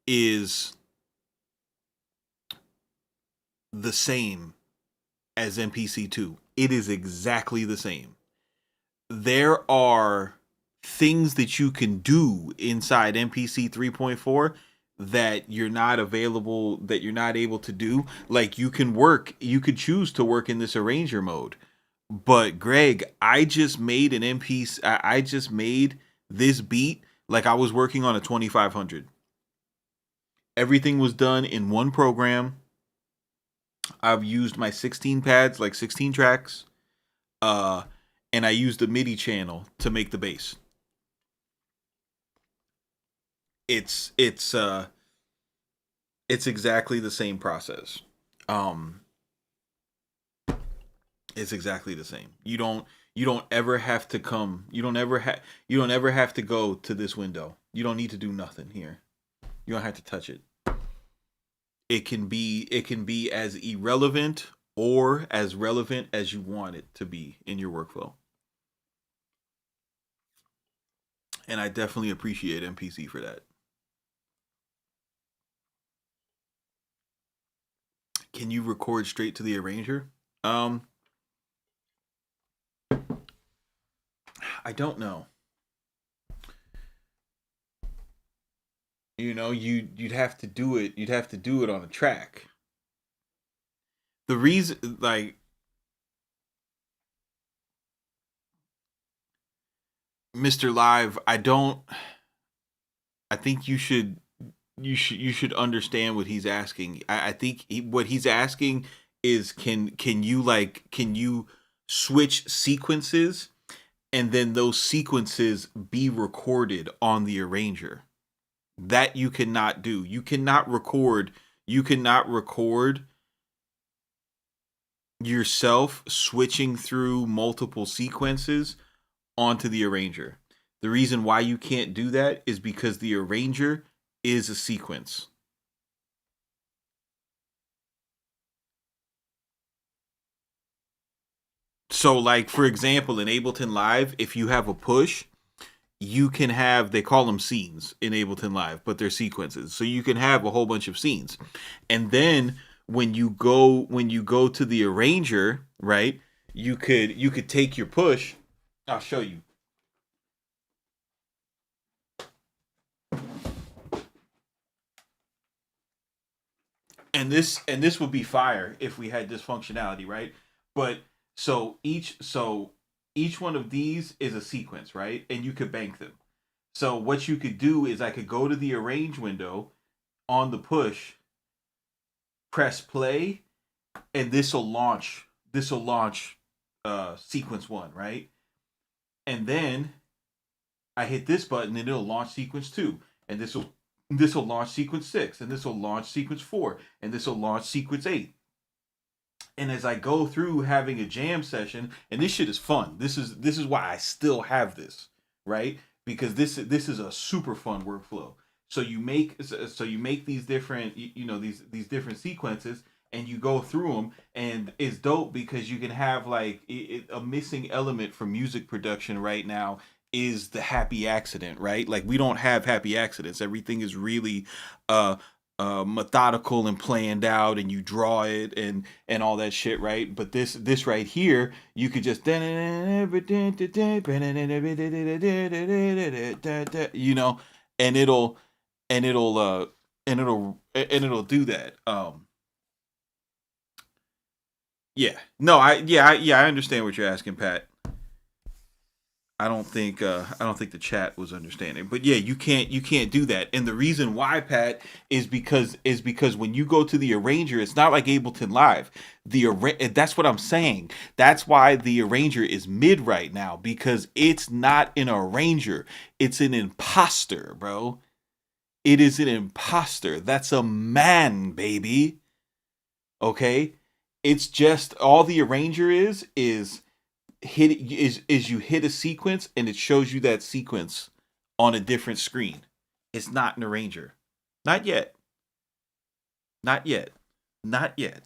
is the same as MPC 2. It is exactly the same. There are things that you can do inside MPC 3.4 that you're not able to do. Like, you could choose to work in this arranger mode. But Greg, I just made an MPC. I just made this beat like I was working on a 2500. Everything was done in one program. I've used my 16 pads, like 16 tracks, and I used a MIDI channel to make the bass. It's exactly the same process. It's exactly the same. You don't ever have to go to this window. You don't need to do nothing here. You don't have to touch it. It can be as irrelevant or as relevant as you want it to be in your workflow. And I definitely appreciate MPC for that. Can you record straight to the arranger? I don't know. You know, you'd have to do it. You'd have to do it on a track. The reason, like, Mr. Live, I think you should understand what he's asking. I think what he's asking is can you switch sequences and then those sequences be recorded on the arranger? That you cannot do. You cannot record yourself switching through multiple sequences onto the arranger. The reason why you can't do that is because the arranger is a sequence. So, like, for example, in Ableton Live, if you have a push, you can have, they call them scenes in Ableton Live, but they're sequences. So you can have a whole bunch of scenes. And then when you go to the arranger, right, you could take your push. I'll show you. And this would be fire if we had this functionality, right? But so each one of these is a sequence, right? And you could bank them. So what you could do is I could go to the arrange window on the push, press play, and this will launch sequence one, right? And then I hit this button and it'll launch sequence two. And this will launch sequence six, and this will launch sequence four, and this will launch sequence eight. And as I go through having a jam session, and this shit is fun. This is why I still have this, right? Because this is a super fun workflow. So you make these different these different sequences, and you go through them, and it's dope because you can have like a missing element for music production right now is the happy accident, right? Like we don't have happy accidents. Everything is really uh methodical and planned out, and you draw it and all that shit, right? But this right here, you could just and and it'll and it'll do that. Yeah. No, I understand what you're asking, Pat. I don't think the chat was understanding. But yeah, you can't do that. And the reason why, Pat, is because when you go to the arranger, it's not like Ableton Live. That's what I'm saying. That's why the arranger is mid right now, because it's not an arranger. It's an imposter, bro. It is an imposter. That's a man, baby. Okay? It's just all the arranger is you hit a sequence and it shows you that sequence on a different screen. It's not an arranger. Not yet. Not yet. Not yet.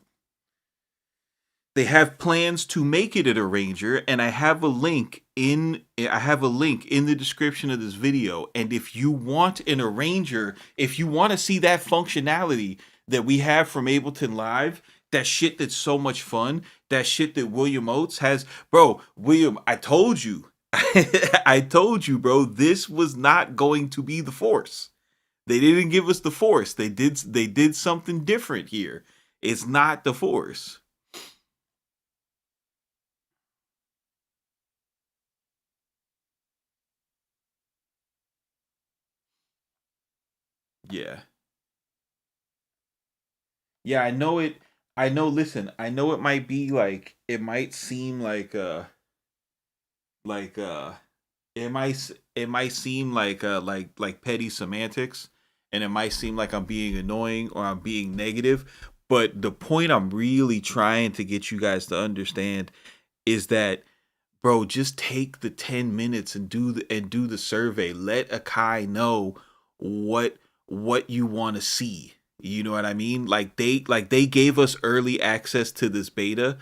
They have plans to make it an arranger, and I have a link in the description of this video. And if you want an arranger, if you want to see that functionality that we have from Ableton Live, that shit that's so much fun, that shit that William Oates has, bro. William, I told you, I told you, bro. This was not going to be the Force. They didn't give us the Force. They did something different here. It's not the Force. Yeah. Yeah, I know it. I know, listen, I know it might be like, it might seem like it might seem like petty semantics, and it might seem like I'm being annoying or I'm being negative, but the point I'm really trying to get you guys to understand is that, bro, just take the 10 minutes and do the survey. Let Akai know what what you want to see. You know what I mean? Like they gave us early access to this beta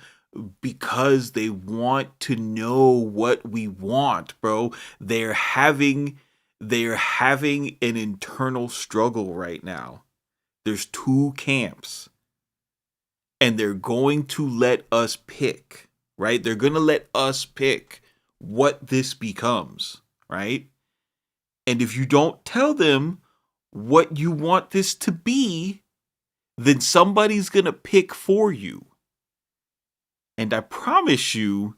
because they want to know what we want, bro. They're having an internal struggle right now. There's two camps, and they're going to let us pick, right? They're going to let us pick what this becomes, right? And if you don't tell them what you want this to be, then somebody's going to pick for you. And I promise you,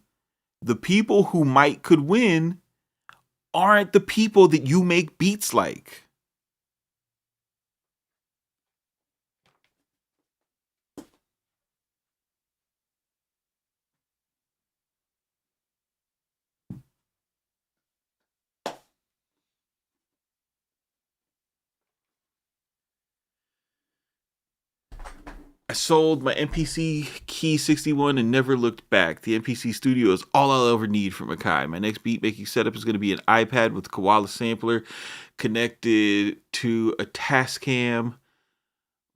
the people who might could win aren't the people that you make beats like. I sold my MPC Key 61 and never looked back. The MPC Studio is all I'll ever need from Akai. My next beat making setup is going to be an iPad with a Koala sampler connected to a Tascam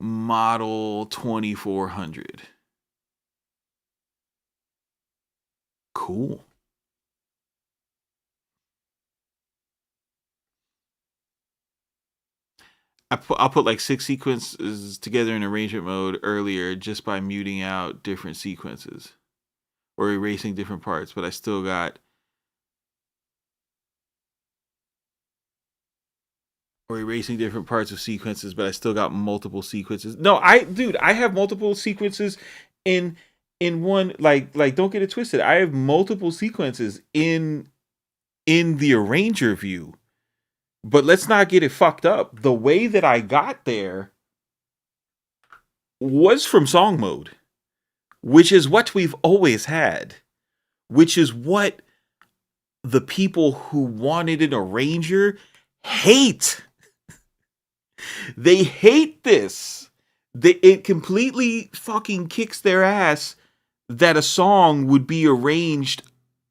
model 2400. Cool. I'll put like six sequences together in arrangement mode earlier just by muting out different sequences or erasing different parts, but I still got or erasing different parts of sequences, but I still got multiple sequences. No, dude, I have multiple sequences in one. Like, don't get it twisted. I have multiple sequences in the arranger view, but let's not get it fucked up. The way that I got there was from song mode, which is what we've always had, which is what the people who wanted an arranger hate. They hate this. It completely fucking kicks their ass that a song would be arranged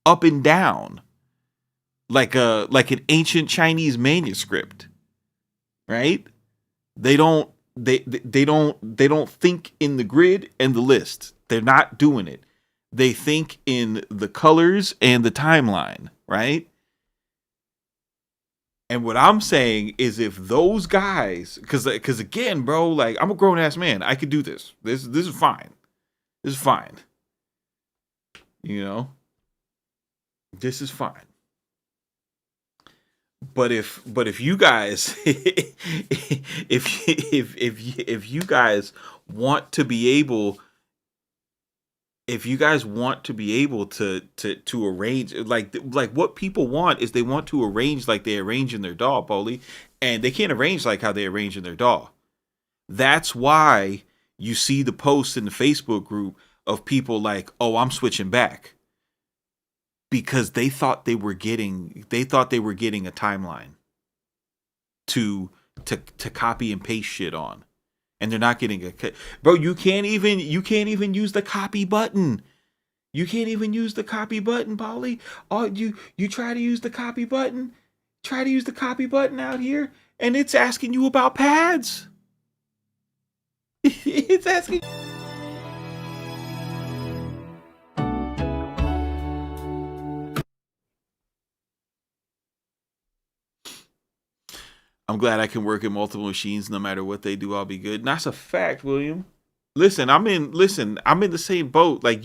up and down like an ancient Chinese manuscript, right? They don't think in the grid and the list. They're not doing it. They think in the colors and the timeline, right? And what I'm saying is, if those guys, because again, bro, like, I'm a grown ass man, I could do this. This is fine. This is fine. You know, this is fine. But if you guys if you guys want to be able to arrange, like what people want is, they want to arrange like they arrange in their DAW, Polly, and they can't arrange like how they arrange in their DAW. That's why you see the posts in the Facebook group of people like, "Oh, I'm switching back," because they thought they were getting a timeline to copy and paste shit on. And they're not getting a bro. You can't even use the copy button. You can't even use the copy button, Polly. Oh, you try to use the copy button. Try to use the copy button out here, and it's asking you about pads. It's asking. I'm glad I can work in multiple machines. No matter what they do, I'll be good. And that's a fact, William. Listen, I'm in the same boat. Like,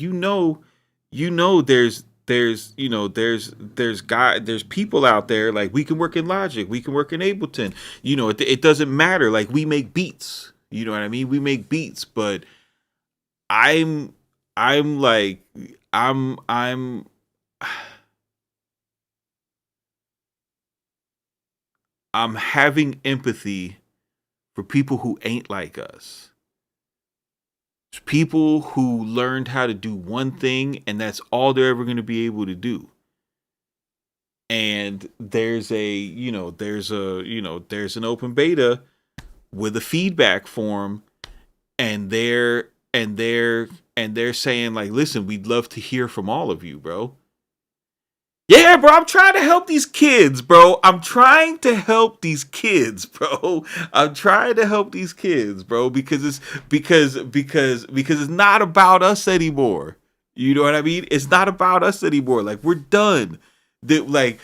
there's people out there, like, we can work in Logic, we can work in Ableton. It doesn't matter. Like, we make beats. You know what I mean? We make beats, but I'm like I'm I'm having empathy for people who ain't like us. People who learned how to do one thing, and that's all they're ever going to be able to do. And there's an open beta with a feedback form, and they're saying, like, listen, we'd love to hear from all of you, bro. Yeah, bro, I'm trying to help these kids, bro. I'm trying to help these kids, bro. Because it's not about us anymore. You know what I mean? It's not about us anymore. Like, we're done. We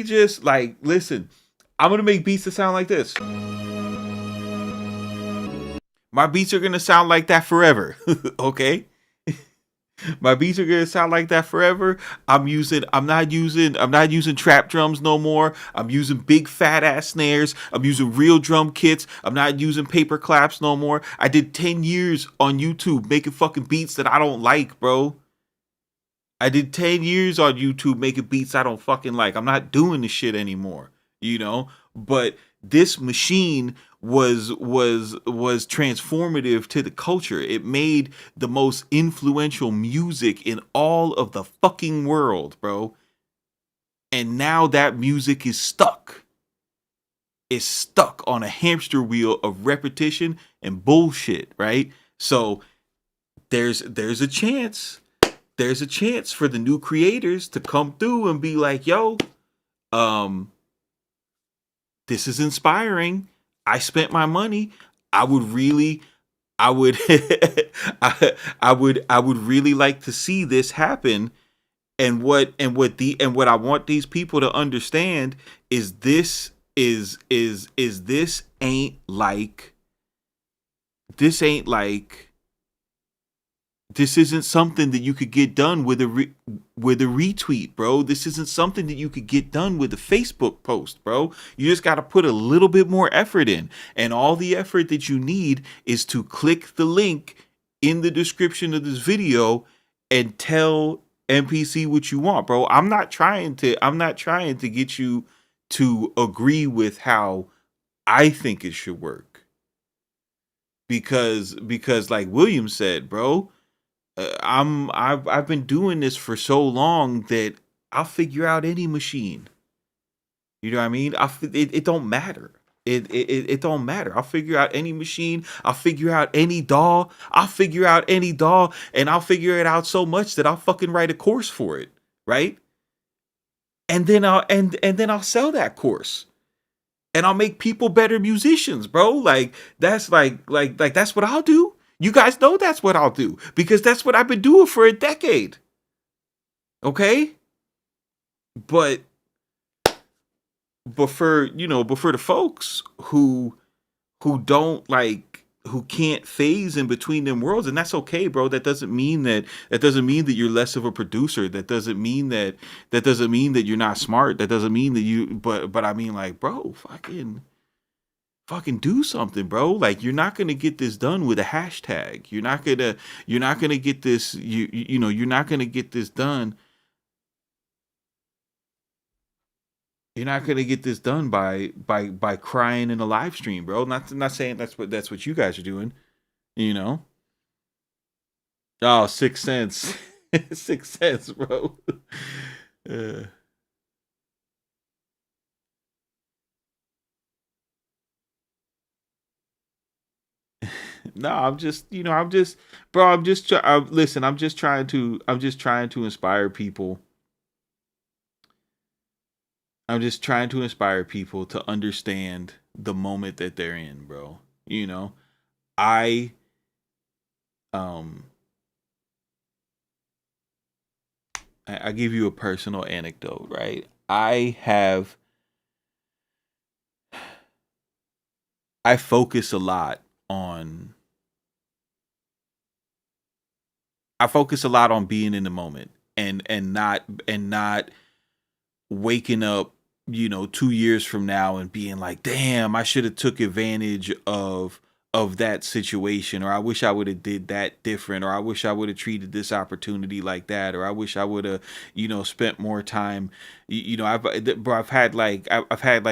just, like, listen, I'm gonna make beats that sound like this. My beats are gonna sound like that forever. Okay? My beats are gonna sound like that forever. I'm not using trap drums no more. I'm using big fat ass snares. I'm using real drum kits. I'm not using paper claps no more. I did 10 years on YouTube making fucking beats that I don't like, bro. I did 10 years on YouTube making beats I don't fucking like. I'm not doing this shit anymore, But this machine was transformative to the culture. It made the most influential music in all of the fucking world, bro. And now that music is stuck. It's stuck on a hamster wheel of repetition and bullshit, right? So there's a chance. There's a chance for the new creators to come through and be like, yo, this is inspiring. I spent my money. I would really like to see this happen. And what I want these people to understand is this ain't like This isn't something that you could get done with with a retweet, bro. This isn't something that you could get done with a Facebook post, bro. You just got to put a little bit more effort in. And all the effort that you need is to click the link in the description of this video and tell MPC what you want, bro. I'm not trying to get you to agree with how I think it should work. Because like William said, bro, I've been doing this for so long that I'll figure out any machine. You know what I mean? It don't matter. It don't matter. I'll figure out any machine. I'll figure out any DAW. I'll figure out any DAW, and I'll figure it out so much that I'll fucking write a course for it, right? And then I'll sell that course, and I'll make people better musicians, bro. Like that's like that's what I'll do. You guys know that's what I'll do because that's what I've been doing for a decade. Okay? But but for the folks who can't phase in between them worlds, and that's okay, bro. That doesn't mean that you're less of a producer. That doesn't mean that you're not smart. That doesn't mean that you but I mean, like, bro, fucking do something, bro. Like, you're not gonna get this done with a hashtag. You're not gonna get this you're not gonna get this done. You're not gonna get this done by crying in a live stream, bro. Not saying that's what you guys are doing, you know. Oh, 6 cents. 6 cents, bro. Uh, no, bro. Listen. I'm just trying to inspire people. I'm just trying to inspire people to understand the moment that they're in, bro. You know, I um I give you a personal anecdote, right? I focus a lot on I focus a lot on being in the moment and not waking up, 2 years from now and being like, damn, I should have took advantage of that situation, or I wish I would have did that different, or I wish I would have treated this opportunity like that, or I wish I would have, spent more time. Bro, I've had like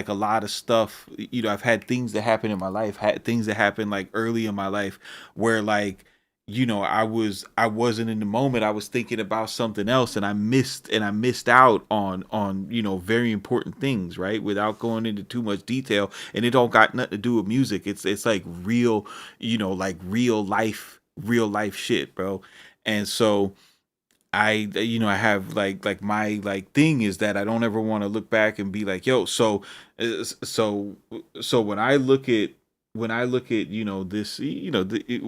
a lot of stuff. I've had things that happen in my life, had things that happened like early in my life where, like, I wasn't in the moment. I was thinking about something else, and I missed out on very important things, right? Without going into too much detail, and it all got nothing to do with music. It's like real, like real life shit, bro. And so I have like my like thing is that I don't ever want to look back and be like, yo, so when I look at this,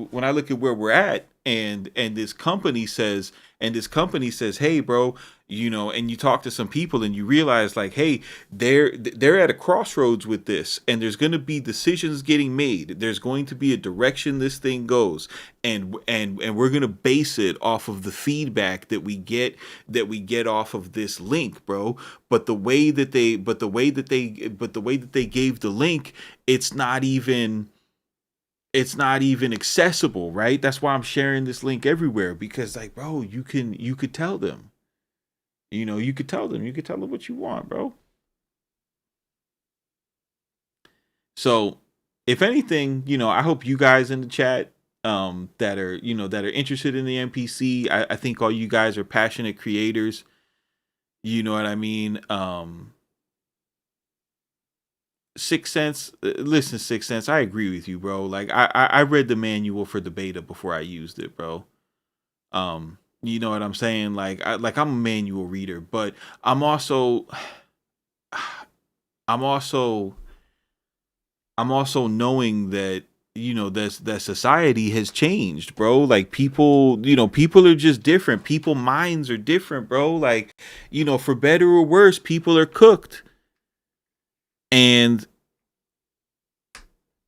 when I look at where we're at, and this company says, hey, bro, and you talk to some people and you realize, like, hey, they're at a crossroads with this, and there's going to be decisions getting made. There's going to be a direction this thing goes, and we're going to base it off of the feedback that we get off of this link, bro. But the way that they gave the link, it's not even accessible, right? That's why I'm sharing this link everywhere, because, like, bro, you could tell them, you could tell them what you want, bro. So, if anything, I hope you guys in the chat, that are interested in the MPC. I think all you guys are passionate creators. You know what I mean? 6 cents. Listen, 6 cents. I agree with you, bro. Like, I read the manual for the beta before I used it, bro. You know what I'm saying? Like, I'm a manual reader, but I'm also I'm also I'm also knowing that, that society has changed, bro. Like, people are just different. People minds are different, bro. Like, for better or worse, people are cooked. And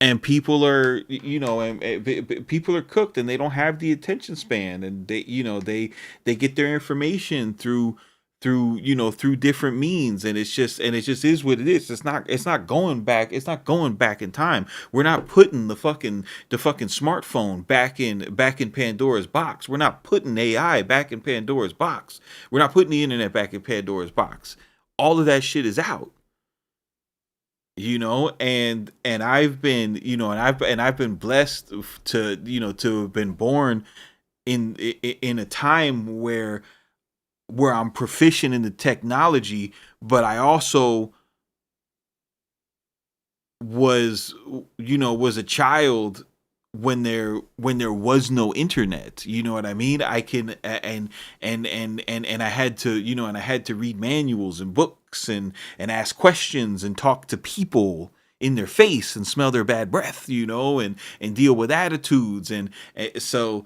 and people are, people are cooked, and they don't have the attention span, and they get their information through different means, and it just is what it is. It's not going back, in time. We're not putting the fucking smartphone back in Pandora's box. We're not putting AI back in Pandora's box. We're not putting the internet back in Pandora's box. All of that shit is out. And I've been, and I've been blessed to have been born in a time where I'm proficient in the technology, but I also was a child when there was no internet. You know what I mean? I can and I had to, and I had to read manuals and books, and ask questions and talk to people in their face and smell their bad breath, and deal with attitudes, and so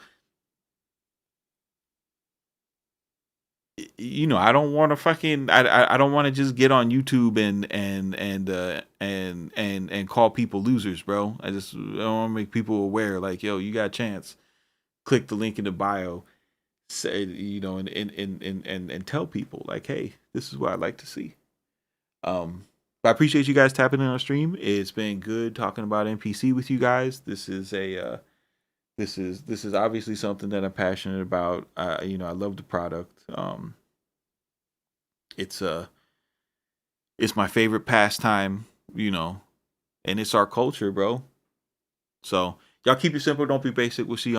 I don't want to fucking I don't want to just get on YouTube and call people losers, bro. I want to make people aware, like, yo, you got a chance. Click the link in the bio, say, and tell people, like, hey, this is what I'd like to see. But I appreciate you guys tapping in on stream. It's been good talking about MPC with you guys. This is obviously something that I'm passionate about. I love the product. It's it's my favorite pastime, and it's our culture, bro. So y'all keep it simple, don't be basic. We'll see you